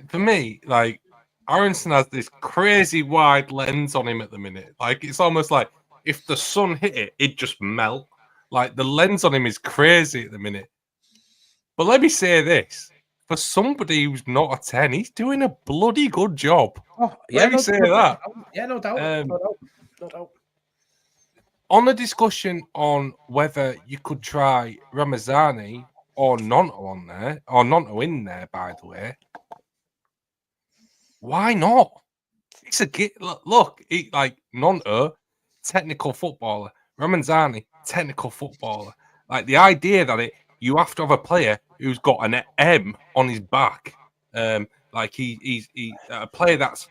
for me, like, Aronson has this crazy wide lens on him at the minute. Like, it's almost like, if the sun hit it, it'd just melt. Like, the lens on him is crazy at the minute. But let me say this. For somebody who's not a 10, he's doing a bloody good job. Let me say that. Yeah, no doubt. No doubt. On the discussion on whether you could try Ramazani or Nonto on there, or Nonto in there, by the way, why not? It's a look, like Nonto, technical footballer. Ramazani, technical footballer. Like, the idea that you have to have a player who's got an M on his back, like he's a player that's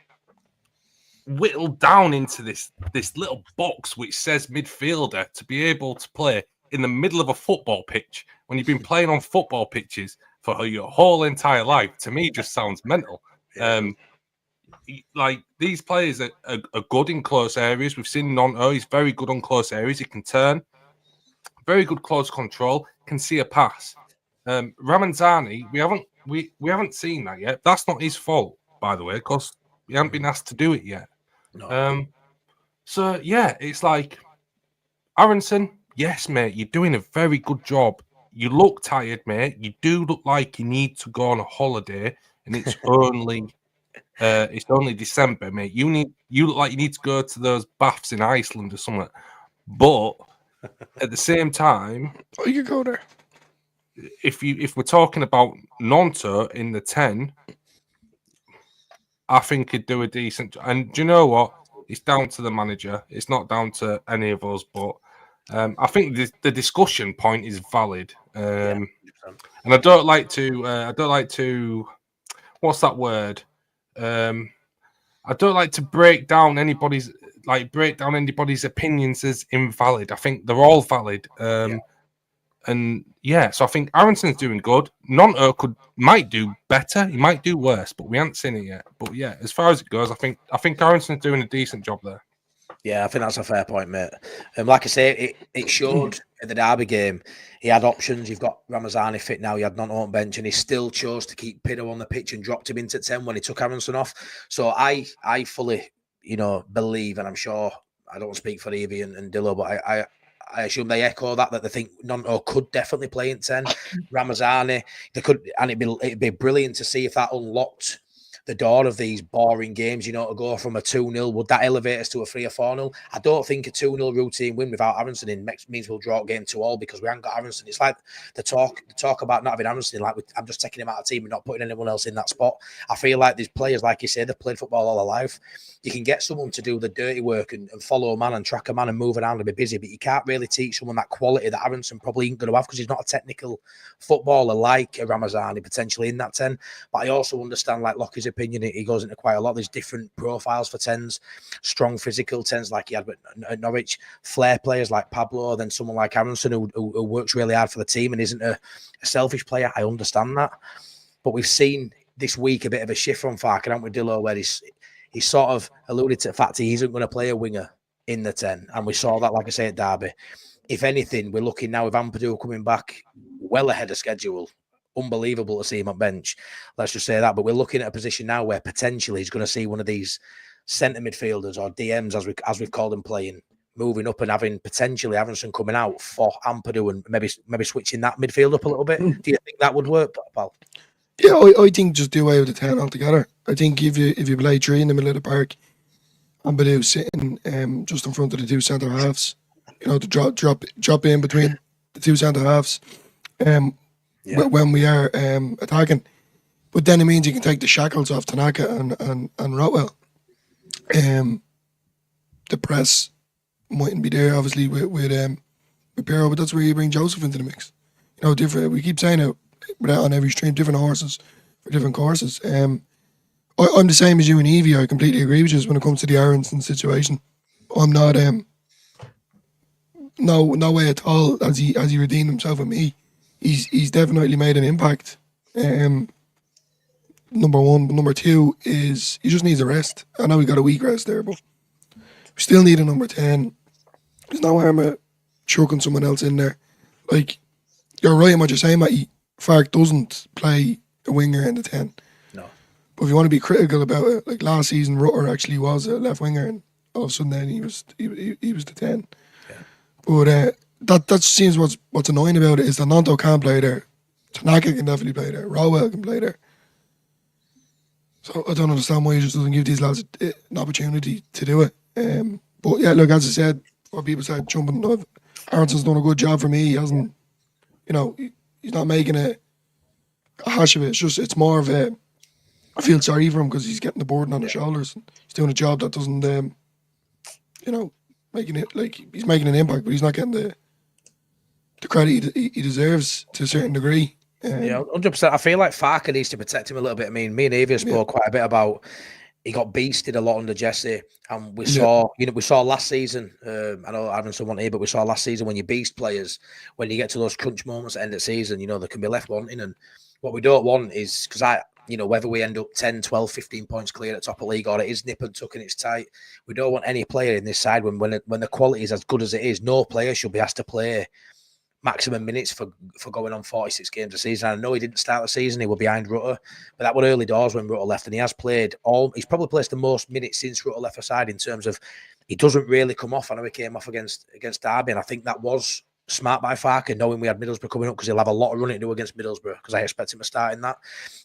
whittled down into this little box which says midfielder, to be able to play in the middle of a football pitch when you've been playing on football pitches for your whole entire life, to me, just sounds mental. Like, these players are good in close areas. We've seen Nonto, he's very good on close areas. He can turn, very good close control, can see a pass. Ramanzani, we haven't seen that yet. That's not his fault, by the way, because he hasn't been asked to do it yet. No. So yeah, it's like, Aronson, yes, mate, you're doing a very good job. You look tired, mate. You do look like you need to go on a holiday, and it's only December, mate. You look like you need to go to those baths in Iceland or something. But at the same time, you could go there. If we're talking about Nonto in the 10, I think he'd do a decent. And do you know what? It's down to the manager. It's not down to any of us. But I think the discussion point is valid. And I don't like to. What's that word? I don't like to break down anybody's opinions as invalid. I think they're all valid. And yeah, so I think Aronson's doing good. Nonto might do better. He might do worse, but we haven't seen it yet. But yeah, as far as it goes, I think Aronson's doing a decent job there. Yeah, I think that's a fair point, mate. Like I say, it showed in the Derby game. He had options. You've got Ramazani fit now. He had Nonto on bench, and he still chose to keep Pido on the pitch and dropped him into 10 when he took Aronson off. So I fully, believe, and I'm sure I don't speak for Evie and Dillo, but I assume they echo that they think Nonto could definitely play in 10. Ramazani, they could, and it'd be brilliant to see if that unlocked the door of these boring games, to go from a 2-0. Would that elevate us to a 3 or 4-0? I don't think a 2-0 routine win without Aronson in means we'll draw game 2-all because we haven't got Aronson. It's like the talk about not having Aronson, like I'm just taking him out of the team and not putting anyone else in that spot. I feel like these players, like you say, they've played football all their life. You can get someone to do the dirty work and follow a man and track a man and move around and be busy, but you can't really teach someone that quality that Aronson probably ain't going to have because he's not a technical footballer like a Ramazani potentially in that 10. But I also understand, like Lockie's opinion, he goes into quite a lot. There's different profiles for 10s, strong physical 10s like he had at Norwich, flair players like Pablo, then someone like Aronson who works really hard for the team and isn't a selfish player. I understand that. But we've seen this week a bit of a shift from Farke, haven't we, Dillo, where he's sort of alluded to the fact he isn't going to play a winger in the 10. And we saw that, like I say, at Derby. If anything, we're looking now with Ampadu coming back well ahead of schedule. Unbelievable to see him on bench. Let's just say that. But we're looking at a position now where potentially he's going to see one of these centre midfielders or DMs, as we've called them, playing, moving up and having potentially Aronson coming out for Ampadu and maybe switching that midfield up a little bit. Do you think that would work, pal? Yeah, I think just do away with the 10 altogether. I think if you play 3 in the middle of the park, Ampadu sitting just in front of the 2 centre halves, to drop in between the 2 centre halves when we are attacking. But then it means you can take the shackles off Tanaka and Rotwell. The press mightn't be there, obviously, with Pero, but that's where you bring Joseph into the mix. Different. We keep saying it on every stream, different horses for different courses. I'm the same as you and Evie. I completely agree with you when it comes to the Aronson situation. I'm not no way at all as he redeemed himself with me. He's definitely made an impact. Number one, but number 2 is he just needs a rest. I know we got a week rest there, but we still need a number 10. There's no harm at chucking someone else in there. Like, you're right in what you're saying, Matty. Farke doesn't play a winger in the 10. No. But if you want to be critical about it, like last season, Rutter actually was a left winger, and all of a sudden then he was the 10. Yeah. But that seems what's annoying about it is that Nonto can't play there. Tanaka can definitely play there. Rowell can play there. So I don't understand why he just doesn't give these lads an opportunity to do it. But yeah, look, as I said, what people said, jumping, Aronson's done a good job for me. He hasn't, he's not making a hash of it. It's more of a, I feel sorry for him because he's getting the burden on his shoulders. He's doing a job that doesn't, making it, like, he's making an impact, but he's not getting the credit he deserves to a certain degree. 100%. I feel like Farke needs to protect him a little bit. I mean, me and Evie spoke quite a bit about he got beasted a lot under Jesse, and we saw, we saw last season. I know I haven't someone here, but we saw last season when you beast players, when you get to those crunch moments at the end of the season, they can be left wanting. And what we don't want is, because whether we end up 10, 12, 15 points clear at top of league or it is nip and tuck and it's tight, we don't want any player in this side when the quality is as good as it is. No player should be asked to play maximum minutes for going on 46 games a season. I know he didn't start the season, he was behind Rutter, but that was early doors when Rutter left, and he has played he's probably placed the most minutes since Rutter left the side, in terms of he doesn't really come off. I know he came off against Derby, and I think that was smart by Farke, knowing we had Middlesbrough coming up, because he'll have a lot of running to do against Middlesbrough, because I expect him to start in that.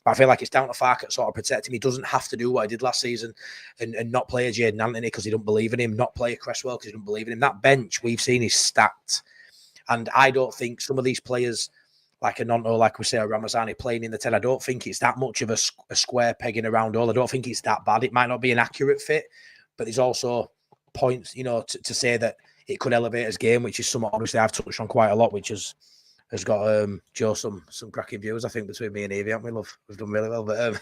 But I feel like it's down to Farke to sort of protect him. He doesn't have to do what he did last season and not play a Jaden Anthony because he don't believe in him, not play a Cresswell because he don't believe in him. That bench we've seen is stacked. And I don't think some of these players, like a Nonto, like we say, a Ramazani playing in the 10, I don't think it's that much of a square pegging around all. I don't think it's that bad. It might not be an accurate fit, but there's also points, to say that it could elevate his game, which is something obviously I've touched on quite a lot, which has got Joe some cracking views, I think, between me and Evie, haven't we, love? We've done really well. But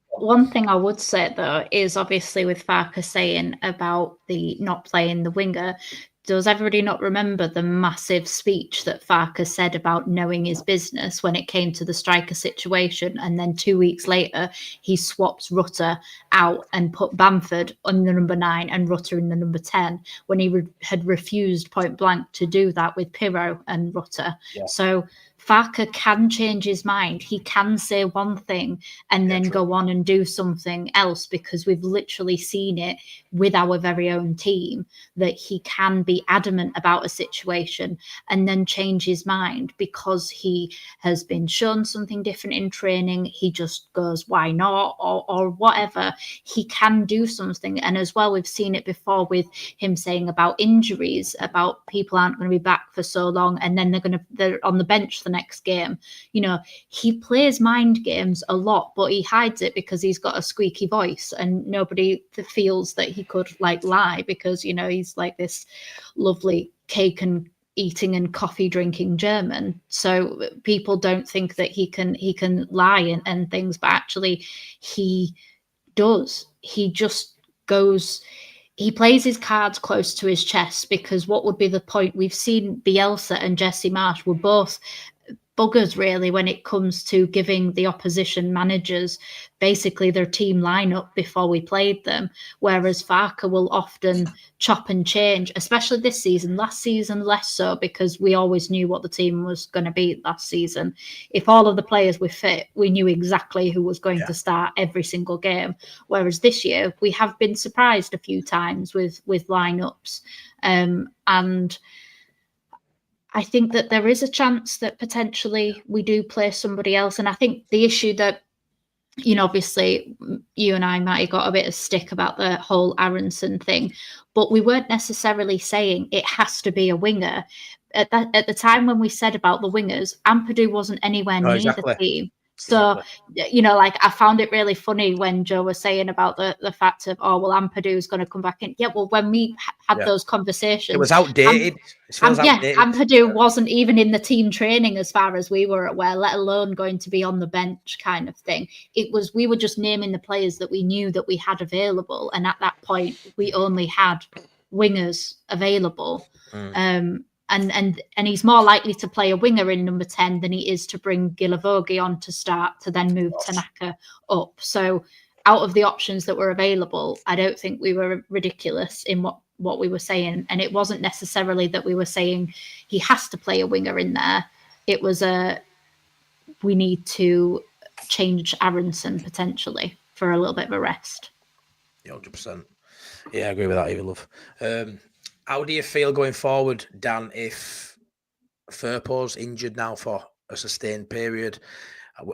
one thing I would say, though, is obviously with Farke saying about the not playing the winger, does everybody not remember the massive speech that Farke said about knowing his business when it came to the striker situation? And then 2 weeks later, he swapped Rutter out and put Bamford on the number 9 and Rutter in the number 10, when he had refused point blank to do that with Pirro and Rutter. Yeah. So Farke can change his mind. He can say one thing and then go on and do something else, because we've literally seen it with our very own team, that he can be adamant about a situation and then change his mind because he has been shown something different in training. He just goes, why not? Or whatever. He can do something. And as well, we've seen it before with him saying about injuries, about people aren't going to be back for so long and then they're on the bench the next game. He plays mind games a lot, but he hides it because he's got a squeaky voice and nobody feels that he could lie, because he's like this lovely cake and eating and coffee drinking German. So people don't think that he can lie and things, but actually he does. He just goes. He plays his cards close to his chest, because what would be the point? We've seen Bielsa and Jesse Marsh were both buggers, really, when it comes to giving the opposition managers basically their team lineup before we played them, whereas Farke will often chop and change, especially this season. Last season, less so, because we always knew what the team was going to be last season. If all of the players were fit, we knew exactly who was going to start every single game, whereas this year we have been surprised a few times with lineups. And I think that there is a chance that potentially we do play somebody else. And I think the issue that, obviously you and I might have got a bit of stick about the whole Aronson thing, but we weren't necessarily saying it has to be a winger. At the time when we said about the wingers, Ampadu wasn't anywhere near the team. So, I found it really funny when Joe was saying about the fact of, Ampadu is going to come back in. Yeah, well, when we had those conversations, it was outdated. Outdated. Ampadu wasn't even in the team training as far as we were aware, let alone going to be on the bench kind of thing. We were just naming the players that we knew that we had available. And at that point, we only had wingers available. And he's more likely to play a winger in number 10 than he is to bring Gilavogi on to start to then move Tanaka up. So out of the options that were available, I don't think we were ridiculous in what we were saying. And it wasn't necessarily that we were saying he has to play a winger in there. It was we need to change Aronson potentially for a little bit of a rest. 100%. Yeah, I agree with that, Evie, love. How do you feel going forward, Dan, if Firpo's injured now for a sustained period?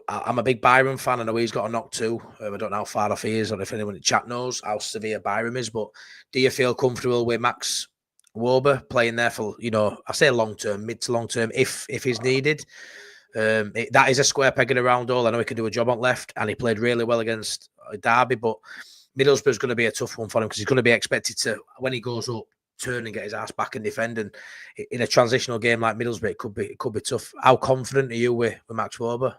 I'm a big Byram fan. I know he's got a knock too. I don't know how far off he is, or if anyone in chat knows how severe Byram is, but do you feel comfortable with Max Wober playing there for, I say long-term, mid to long-term, if he's needed? That is a square peg in a round hole. I know he can do a job on left, and he played really well against Derby, but Middlesbrough's going to be a tough one for him, because he's going to be expected to, when he goes up, turn and get his ass back and defend. And in a transitional game like Middlesbrough, it could be tough. How confident are you with Max Wober?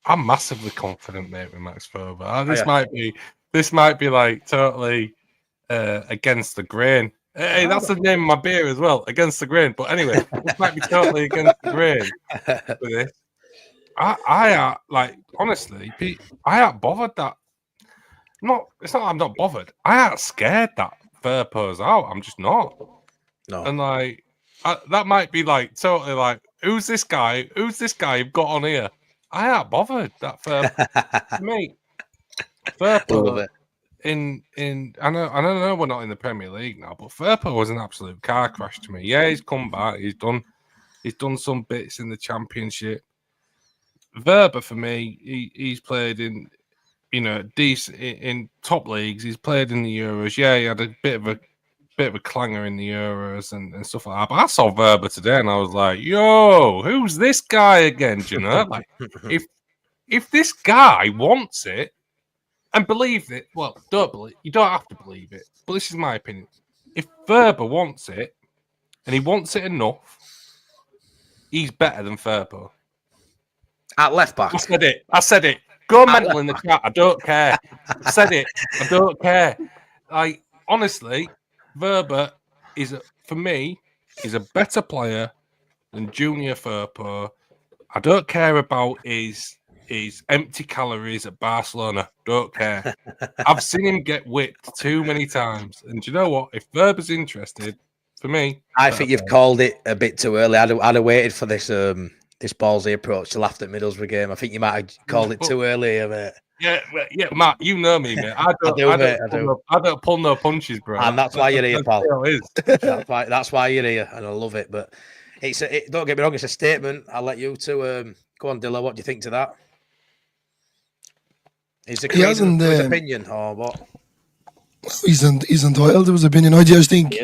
I'm massively confident, mate, with Max Wober. This might be like totally against the grain. Hey, that's the name of my beer as well, Against the Grain. But anyway, this might be totally against the grain with this. I like honestly, Pete, I ain't bothered that. It's not I'm not bothered. I ain't scared that Verpo's out. I'm just not. No. And like that might be like totally like, who's this guy? Who's this guy you've got on here? I ain't bothered that Verpo. Mate, Verpo in I know we're not in the Premier League now, but Verpo was an absolute car crash to me. Yeah, he's come back. He's done some bits in the Championship. Verba for me, he's played in decent in top leagues. He's played in the Euros. Yeah, he had a bit of a clanger in the Euros and stuff like that. But I saw Verba today and I was like, yo, who's this guy again? Do you know? Like, if this guy wants it and believe it, well, you don't have to believe it, but this is my opinion. If Verba wants it and he wants it enough, he's better than Verba. At left back. I said it. Go mental in the chat. I don't care. I said it. I don't care. Like, honestly, Verba for me, is a better player than Junior Firpo. I don't care about his empty calories at Barcelona. Don't care. I've seen him get whipped too many times. And do you know what? If Verba's interested, for me, I think you've called it a bit too early. I'd have waited for this ballsy approach till after Middlesbrough game. I think you might have called it too early, mate. Yeah, Matt, you know me, mate. I don't pull no punches, bro. And that's why you're here, pal. That's why you're here, and I love it. But don't get me wrong, it's a statement. I'll let you two go on, Dillo. What do you think to that? Is the his opinion or what? He's entitled to his opinion. I just think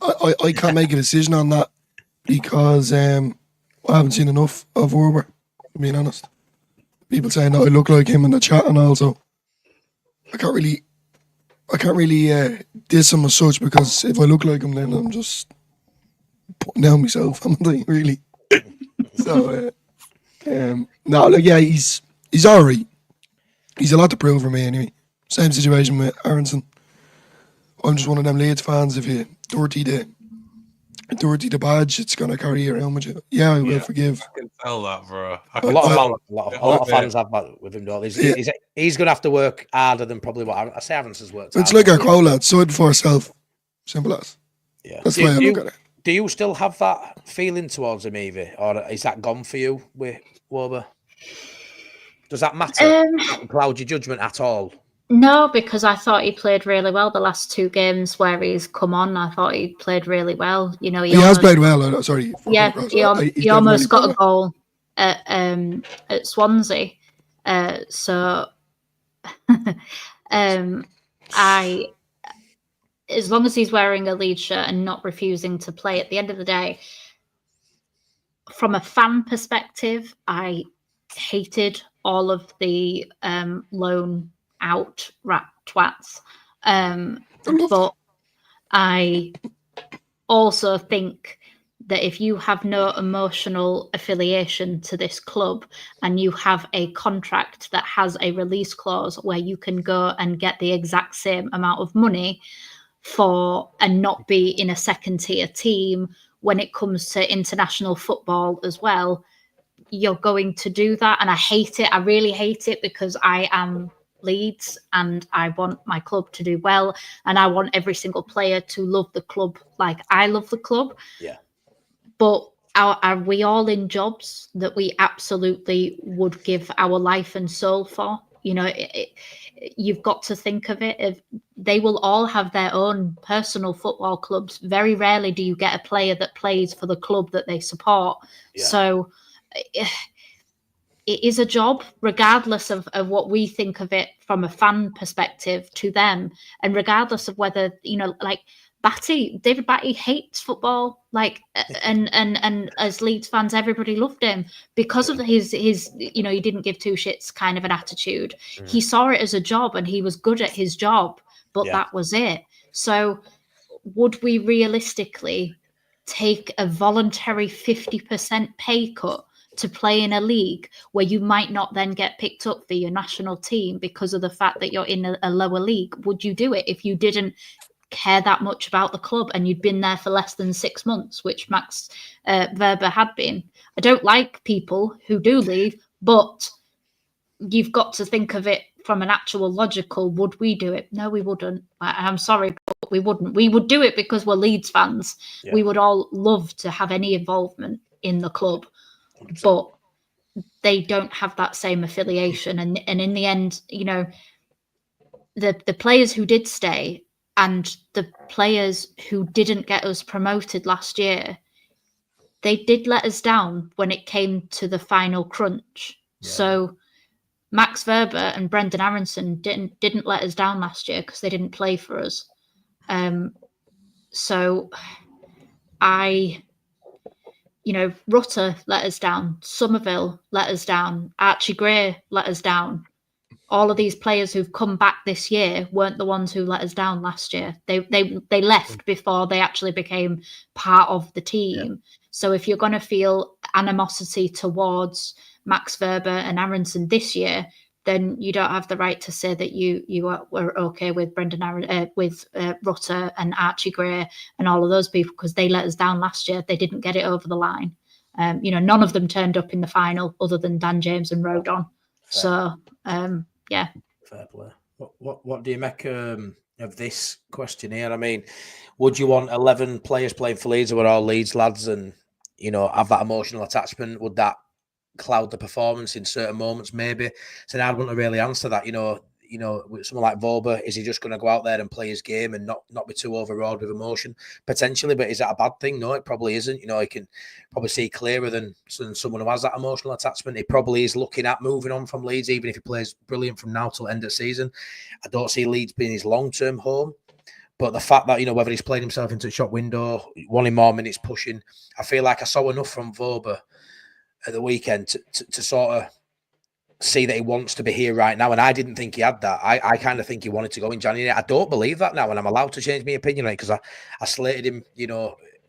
I can't make a decision on that because I haven't seen enough of Wober, being honest. People saying that I look like him in the chat, and also I can't really diss him as such, because if I look like him, then I'm just putting down myself. I'm not really. So no, like, yeah, he's alright. He's a lot to prove for me anyway. Same situation with Aronson. I'm just one of them Leeds fans. If you dirty the badge, it's gonna carry you around with you. Yeah, I will forgive. I can tell that, bro. A lot of fans have that with him, don't they? He's gonna have to work harder than probably what I say Aronson's worked. It's like our quote, lad. Side for self. Simple as. Yeah. That's the way I look at it. Do you still have that feeling towards him, Evie, or is that gone for you with Wober? Does that matter? Cloud your judgment at all? No, because I thought he played really well the last two games where he's come on. I thought he played really well. You know, he has played well. Sorry. Yeah, he almost got a goal at Swansea. So as long as he's wearing a Leeds shirt and not refusing to play, at the end of the day, from a fan perspective, I hated all of the loan out rat twats. But I also think that if you have no emotional affiliation to this club and you have a contract that has a release clause where you can go and get the exact same amount of money for and not be in a second tier team when it comes to international football as well, you're going to do that. And I hate it. I really hate it, because I am Leeds and I want my club to do well, and I want every single player to love the club like I love the club. Yeah. But are we all in jobs that we absolutely would give our life and soul for? You know, you've got to think of it. If they will all have their own personal football clubs. Very rarely do you get a player that plays for the club that they support. Yeah. So it is a job, regardless of what we think of it from a fan perspective to them. And regardless of whether, you know, like David Batty hates football, like, and as Leeds fans, everybody loved him because of his, you know, he didn't give two shits kind of an attitude. Mm. He saw it as a job and he was good at his job, but that was it. So would we realistically take a voluntary 50% pay cut to play in a league where you might not then get picked up for your national team because of the fact that you're in a lower league? Would you do it if you didn't care that much about the club and you'd been there for less than 6 months, which Max Verber had been? I don't like people who do leave, but you've got to think of it from an actual logical, would we do it? No, we wouldn't. I'm sorry, but we wouldn't. We would do it because we're Leeds fans. Yeah. We would all love to have any involvement in the club, 100%. But they don't have that same affiliation. And in the end, you know, the players who did stay and the players who didn't get us promoted last year, they did let us down when it came to the final crunch. Yeah. So Max Verber and Brendan Aronson didn't let us down last year because they didn't play for us. So Rutter let us down, Somerville let us down, Archie Gray let us down. All of these players who've come back this year weren't the ones who let us down last year. They left before they actually became part of the team. Yeah. So if you're going to feel animosity towards Max Verber and Aronson this year, then you don't have the right to say that you were okay with Rutter and Archie Gray and all of those people, because they let us down last year. They didn't get it over the line. None of them turned up in the final other than Dan James and Rodon. So, yeah. Fair play. What do you make of this question here? I mean, would you want 11 players playing for Leeds who are all Leeds lads and, have that emotional attachment? Would that cloud the performance in certain moments? Maybe. So I wouldn't really answer that. With someone like Wober, is he just going to go out there and play his game and not be too overawed with emotion? Potentially, but is that a bad thing? No, it probably isn't. He can probably see clearer than someone who has that emotional attachment. He probably is looking at moving on from Leeds, even if he plays brilliant from now till end of season. I don't see Leeds being his long-term home. But the fact that, whether he's playing himself into the shop window, wanting more minutes, pushing, I feel like I saw enough from Wober at the weekend to sort of see that he wants to be here right now. And I didn't think he had that. I kind of think he wanted to go in January. I don't believe that now, and I'm allowed to change my opinion on it, because I slated him,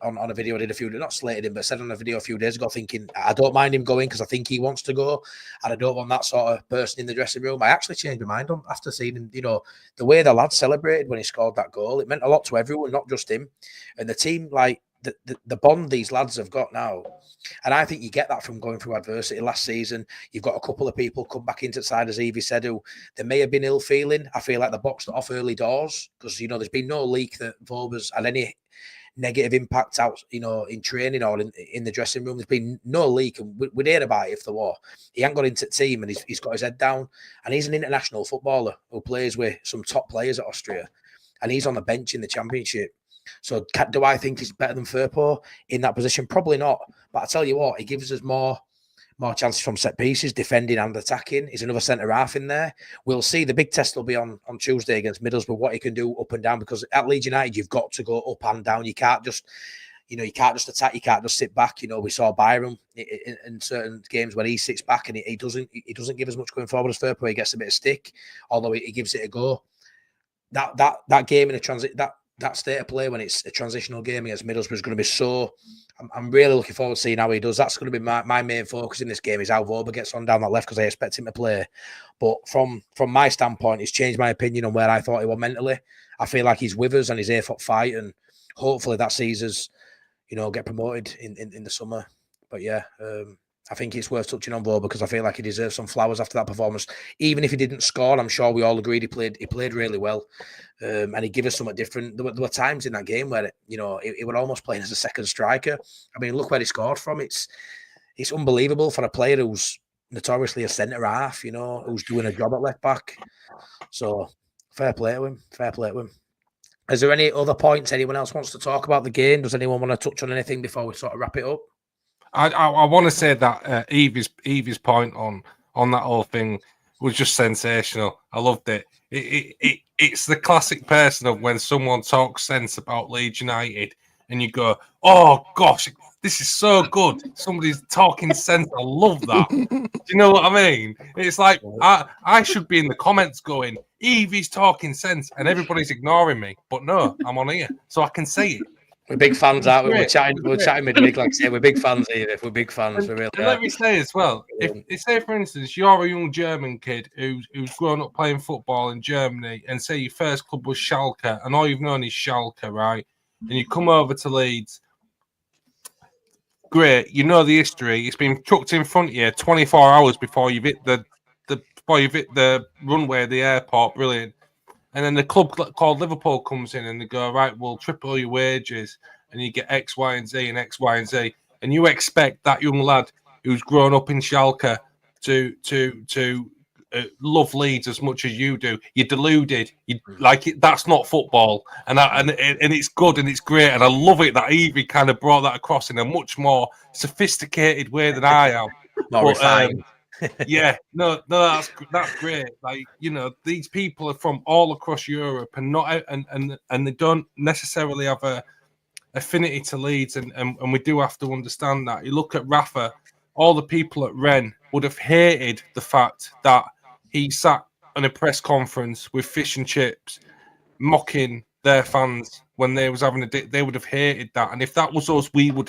on a video I did not slated him, but said on a video a few days ago, thinking I don't mind him going because I think he wants to go, and I don't want that sort of person in the dressing room. I actually changed my mind on after seeing him. The way the lad celebrated when he scored that goal, it meant a lot to everyone, not just him. And the team, like the bond these lads have got now. And I think you get that from going through adversity last season. You've got a couple of people come back into the side, as Evie said, who there may have been ill feeling. I feel like they boxed it off early doors because, there's been no leak that Wober's had any negative impact out, in training or in the dressing room. There's been no leak, and we'd hear about it if there were. He ain't got into the team, and he's got his head down. And he's an international footballer who plays with some top players at Austria, and he's on the bench in the Championship. So do I think he's better than Firpo in that position? Probably not. But I tell you what, he gives us more chances from set pieces, defending and attacking. He's another centre half in there. We'll see. The big test will be on Tuesday against Middlesbrough, what he can do up and down, because at Leeds United, you've got to go up and down. You can't just, you can't just attack. You can't just sit back. We saw Byram in certain games where he sits back and he doesn't give as much going forward as Firpo. He gets a bit of stick, although he gives it a go. That game in a transit, that state of play when it's a transitional game against Middlesbrough is going to be so. I'm really looking forward to seeing how he does. That's going to be my main focus in this game, is how Wober gets on down that left, because I expect him to play. But from my standpoint, it's changed my opinion on where I thought he was mentally. I feel like he's with us and he's here for fight, and hopefully that sees us, get promoted in the summer. But yeah, I think it's worth touching on Wober because I feel like he deserves some flowers after that performance. Even if he didn't score, I'm sure we all agreed he played really well. And he gave us something different. There were times in that game where, he was almost playing as a second striker. I mean, look where he scored from. It's unbelievable for a player who's notoriously a centre-half, who's doing a job at left-back. So, fair play to him. Is there any other points anyone else wants to talk about the game? Does anyone want to touch on anything before we sort of wrap it up? I want to say that Evie's point on that whole thing was just sensational. I loved it. It's the classic person of when someone talks sense about Leeds United and you go, oh gosh, this is so good. Somebody's talking sense. I love that. Do you know what I mean? It's like I should be in the comments going, Evie's talking sense, and everybody's ignoring me. But no, I'm on here, so I can say it. We're big fans, aren't we? We're chatting midweek, like I say, we're big fans here. We're big fans. And let me say as well, if say for instance you're a young German kid who's grown up playing football in Germany, and say your first club was Schalke, and all you've known is Schalke, right? And you come over to Leeds, great, you know the history. It's been chucked in front of you 24 hours before you've hit the runway of the airport. Brilliant. And then the club called Liverpool comes in and they go, right, we'll triple your wages and you get X, Y, and Z and X, Y, and Z. And you expect that young lad who's grown up in Schalke to love Leeds as much as you do. You're deluded. That's not football. And it's good and it's great. And I love it that Evie kind of brought that across in a much more sophisticated way than I am. More refined. Yeah, no, that's great. Like, you know, these people are from all across Europe and not and they don't necessarily have a affinity to Leeds, and we do have to understand that. You look at Rafa, all the people at Rennes would have hated the fact that he sat in a press conference with fish and chips, mocking their fans when they was having they would have hated that. And if that was us, we would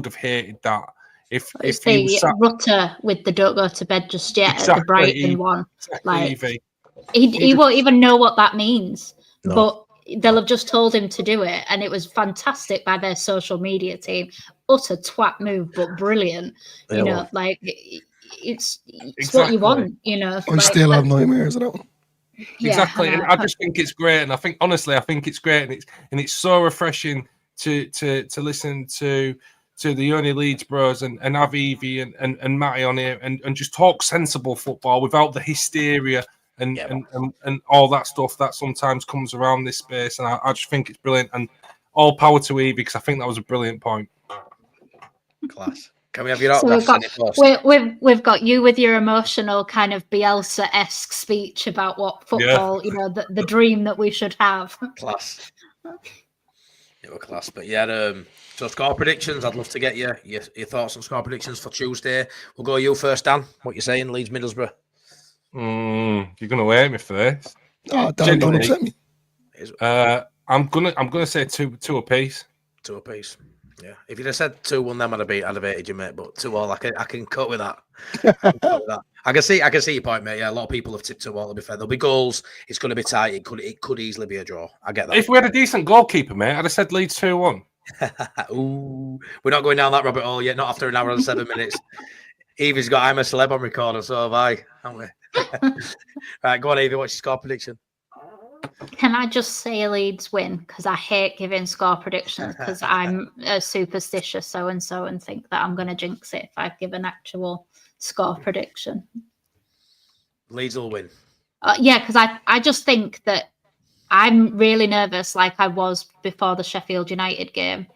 have hated that. If he Rutter with the don't go to bed just yet at the Brighton one, exactly, he won't even know what that means. No. But they'll have just told him to do it, and it was fantastic by their social media team. Utter twat move, but brilliant. You know, like it's exactly what you want. You know, I still have nightmares about it. Exactly, and I just think it's great, and I think it's great, and it's so refreshing to listen to the only Leeds bros and have Evie and Matty on here and just talk sensible football without the hysteria and all that stuff that sometimes comes around this space. And I just think it's brilliant. And all power to Evie, because I think that was a brilliant point. Class. Can we have your autograph? So we've got you with your emotional kind of Bielsa-esque speech about what football, you know, the dream that we should have. Class. You were class. But yeah, so score predictions. I'd love to get your thoughts on score predictions for Tuesday. We'll go you first, Dan. What you saying, Leeds Middlesbrough? You're gonna wait me for this. Oh, don't upset me. I'm gonna say two apiece. 2 apiece. Yeah. If you'd have said 2-1, then I'd have hated you, mate. But 2-all, I can cut with that. I can see your point, mate. Yeah, a lot of people have tipped 2-all. To be fair, there'll be goals. It's going to be tight. It could easily be a draw. I get that. If we had a decent goalkeeper, mate, I'd have said Leeds 2-1. Ooh, we're not going down that rabbit hole yet. Not after an hour and 7 minutes. Evie's got I'm a Celeb on recorder, so have I, haven't we? Right, go on, Evie. What's your score prediction? Can I just say a Leeds win? Because I hate giving score predictions because I'm a superstitious so-and-so and think that I'm going to jinx it if I give an actual score prediction. Leeds will win. Yeah, because I just think that I'm really nervous like I was before the Sheffield United game.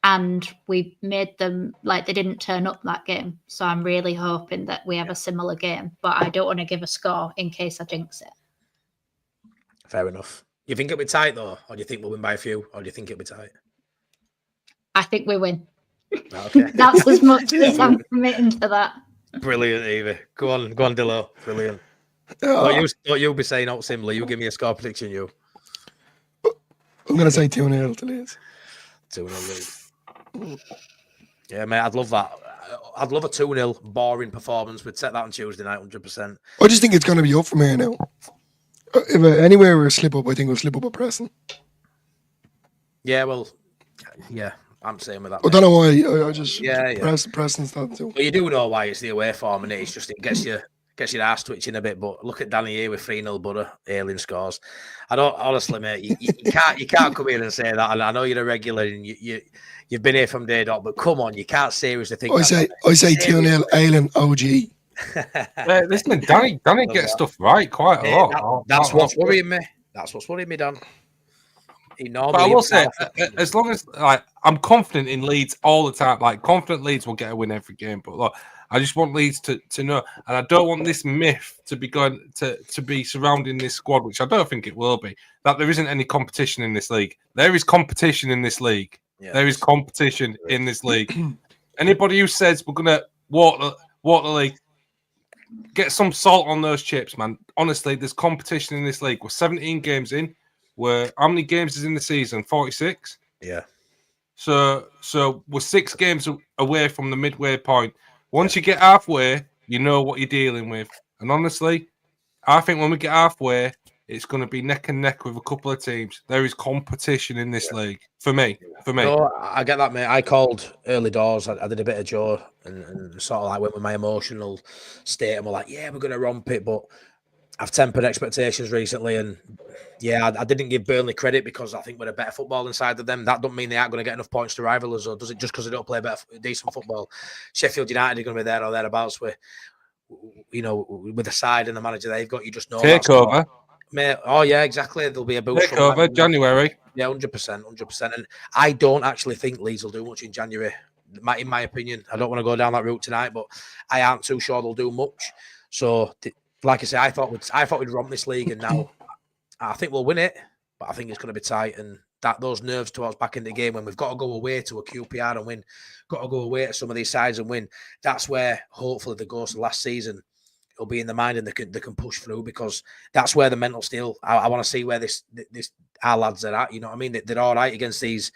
And we made them, like, they didn't turn up that game. So I'm really hoping that we have a similar game. But I don't want to give a score in case I jinx it. Fair enough. You think it'll be tight, though? Or do you think we'll win by a few? Or do you think it'll be tight? I think we win. Okay. That's as much as I'm committing to that. Brilliant, Evie. Go on, Dillo. Brilliant. What you'll be saying out similar. You give me a score prediction, you. I'm going to say 2-0 to Leeds. 2-0 Leeds. Yeah, mate, I'd love that. I'd love a 2-0 boring performance. We'd set that on Tuesday night, 100%. I just think it's going to be up from here now. If anywhere we're slip up, I think we'll slip up at pressing. Yeah, well, yeah, I'm saying with that. I don't know why. I just pressing stuff too. Well, you do know why. It's the away form, and it's just it gets your ass twitching a bit. But look at Danny here with 3-0 butter. Ailing scores. I don't honestly, mate. You can't come here and say that. And I know you're a regular and you've been here from day dot. But come on, you can't seriously think. I say 2-0 Ailing OG. Listen, Danny gets stuff right quite a lot. That's what's worrying me. That's what's worrying me, Dan. But I will say, as long as I'm confident in Leeds all the time, like confident Leeds will get a win every game. But look, I just want Leeds to know, and I don't want this myth to be going to be surrounding this squad, which I don't think it will be, that there isn't any competition in this league. There is competition in this league. Yeah, there is competition in this league. Anybody who says we're gonna walk the league, get some salt on those chips, man. Honestly, there's competition in this league. We're 17 games in. How many games is in the season? 46? Yeah. So we're 6 games away from the midway point. Once you get halfway, you know what you're dealing with. And honestly, I think when we get halfway, it's going to be neck and neck with a couple of teams. There is competition in this league for me. No, I get that, mate. I called early doors. I did a bit of Joe and sort of like went with my emotional state, and we're like, yeah, we're going to romp it, but I've tempered expectations recently, and yeah, I didn't give Burnley credit because I think we're a better footballing side of them. That don't mean they aren't going to get enough points to rival us, or does it just because they don't play decent football? Sheffield United are going to be there or thereabouts with, with the side and the manager they've got. You just know takeover, mate. Oh yeah, exactly. There'll be a boost takeover January. Yeah, 100%. And I don't actually think Leeds will do much in January. In my opinion, I don't want to go down that route tonight, but I aren't too sure they'll do much. So, like I say, I thought we'd romp this league, and now I think we'll win it, but I think it's going to be tight. And those nerves towards back in the game when we've got to go away to a QPR and win, got to go away to some of these sides and win. That's where hopefully the ghost of last season will be in the mind, and they can push through, because that's where the mental steel. I want to see where this our lads are at. You know what I mean? They're all right against these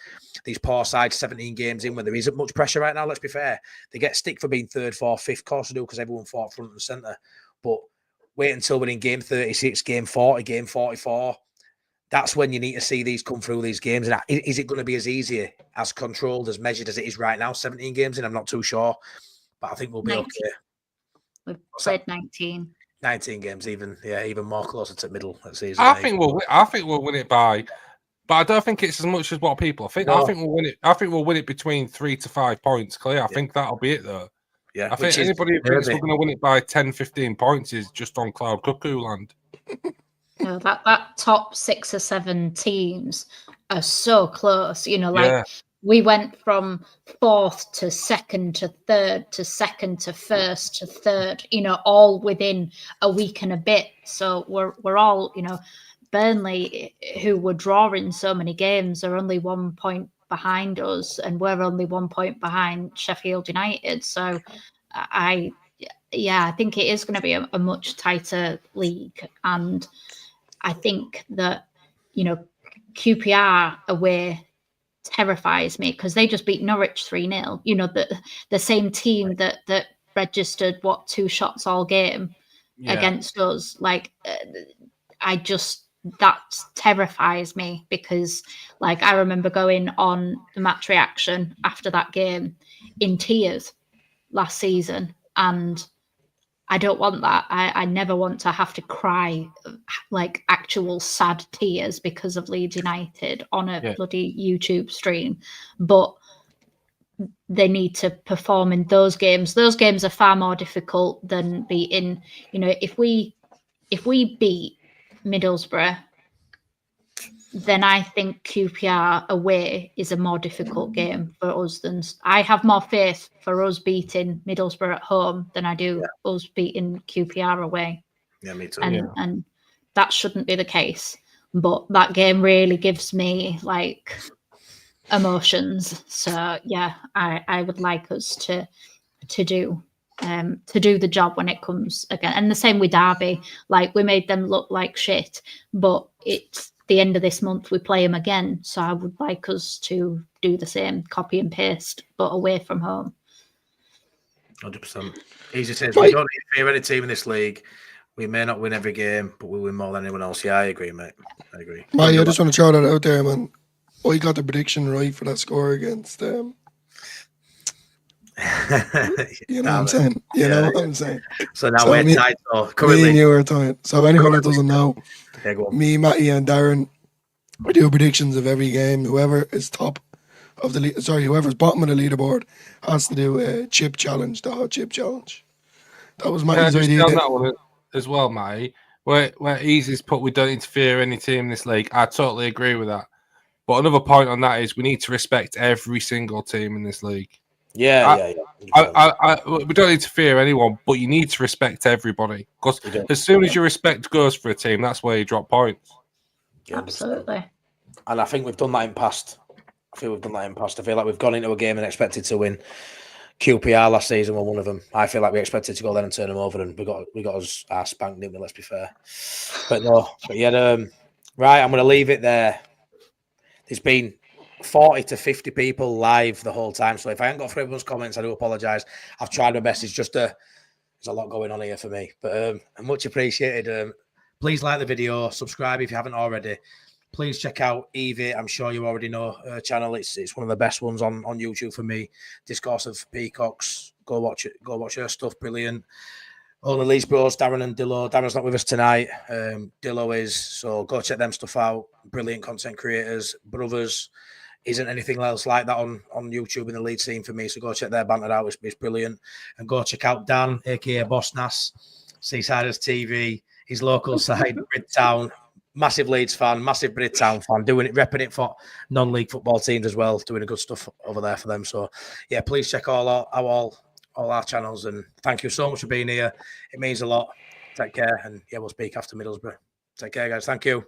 poor sides. 17 games in, where there isn't much pressure right now. Let's be fair. They get stick for being 3rd, 4th, 5th. Of course they do, because everyone fought front and centre. But wait until we're in game 36, game 40, game 44. That's when you need to see these come through these games. And is it going to be as easy, as controlled, as measured as it is right now? 17 games in, I'm not too sure, but I think we'll be 19. okay. We've played 19. 19 games, even more closer to middle of the season. I think we'll win it by, but I don't think it's as much as what people think. No. I think we'll win it. I think we'll win it between 3 to 5 points. Clear. I think that'll be it, though. Yeah, I think anybody who thinks we're going to win it by 10, 15 points is just on cloud cuckoo land. No, that top 6 or 7 teams are so close. We went from 4th to 2nd to 3rd to 2nd to 1st to 3rd, all within a week and a bit. So we're all, Burnley, who were drawing so many games, are only 1 point behind us, and we're only 1 point behind Sheffield United. So I think it is going to be a much tighter league. And I think that, QPR away terrifies me, because they just beat Norwich 3-0. The same team that registered 2 shots all game against us. That terrifies me, because I remember going on the Match Reaction after that game in tears last season, and I don't want that. I never want to have to cry actual sad tears because of Leeds United on a bloody YouTube stream. But they need to perform in those games. Those games are far more difficult than beating. If we beat Middlesbrough, then I think QPR away is a more difficult game for us than. I have more faith for us beating Middlesbrough at home than I do us beating QPR away. Yeah, me too. And that shouldn't be the case. But that game really gives me emotions. So yeah, I would like us to do the job when it comes again. And the same with Derby. We made them look like shit, but it's the end of this month we play them again, so I would like us to do the same, copy and paste, but away from home. 100%. Easy says, we don't need to fear any team in this league. We may not win every game, but we win more than anyone else. Yeah, I agree, mate. I agree. I just want to throw that out there, man. I got the prediction right for that score against them. You know what I'm saying? You know what I'm saying? So now we're tied. So currently, me and you are tied. So anyone that doesn't know, me, Matty, and Darren, we do predictions of every game. Whoever is top of the whoever's bottom of the leaderboard has to do a chip challenge, the hot chip challenge. That was Matty's idea. That one as well, Matty. Where Easy's put, we don't interfere any team in this league. I totally agree with that. But another point on that is we need to respect every single team in this league. Yeah. We don't need to fear anyone, but you need to respect everybody, because as soon as your respect goes for a team, that's where you drop points. Absolutely. And I think we've done that in past. I feel like we've gone into a game and expected to win. QPR last season were one of them. I feel like we expected to go there and turn them over, and we got us our spanked, didn't we? Let's be fair. But no. Right, I'm going to leave it there. There's been 40 to 50 people live the whole time. So if I haven't got through everyone's comments, I do apologise. I've tried my best. It's just there's a lot going on here for me, but much appreciated. Please like the video, subscribe if you haven't already. Please check out Evie. I'm sure you already know her channel. It's one of the best ones on YouTube for me. Discourse of Peacocks. Go watch it. Go watch her stuff. Brilliant. All the Leeds bros, Darren and Dillo. Darren's not with us tonight. Dillo is. So go check them stuff out. Brilliant content creators. Brothers. Isn't anything else like that on YouTube in the Leeds scene for me. So go check their banter out. It's brilliant. And go check out Dan, aka Boss Nass, Seasiders TV, his local side, Bridtown. Massive Leeds fan, massive Bridtown fan, doing it, repping it for non-league football teams as well, doing a good stuff over there for them. So yeah, please check all our channels, and thank you so much for being here. It means a lot. Take care, and yeah, we'll speak after Middlesbrough. Take care, guys. Thank you.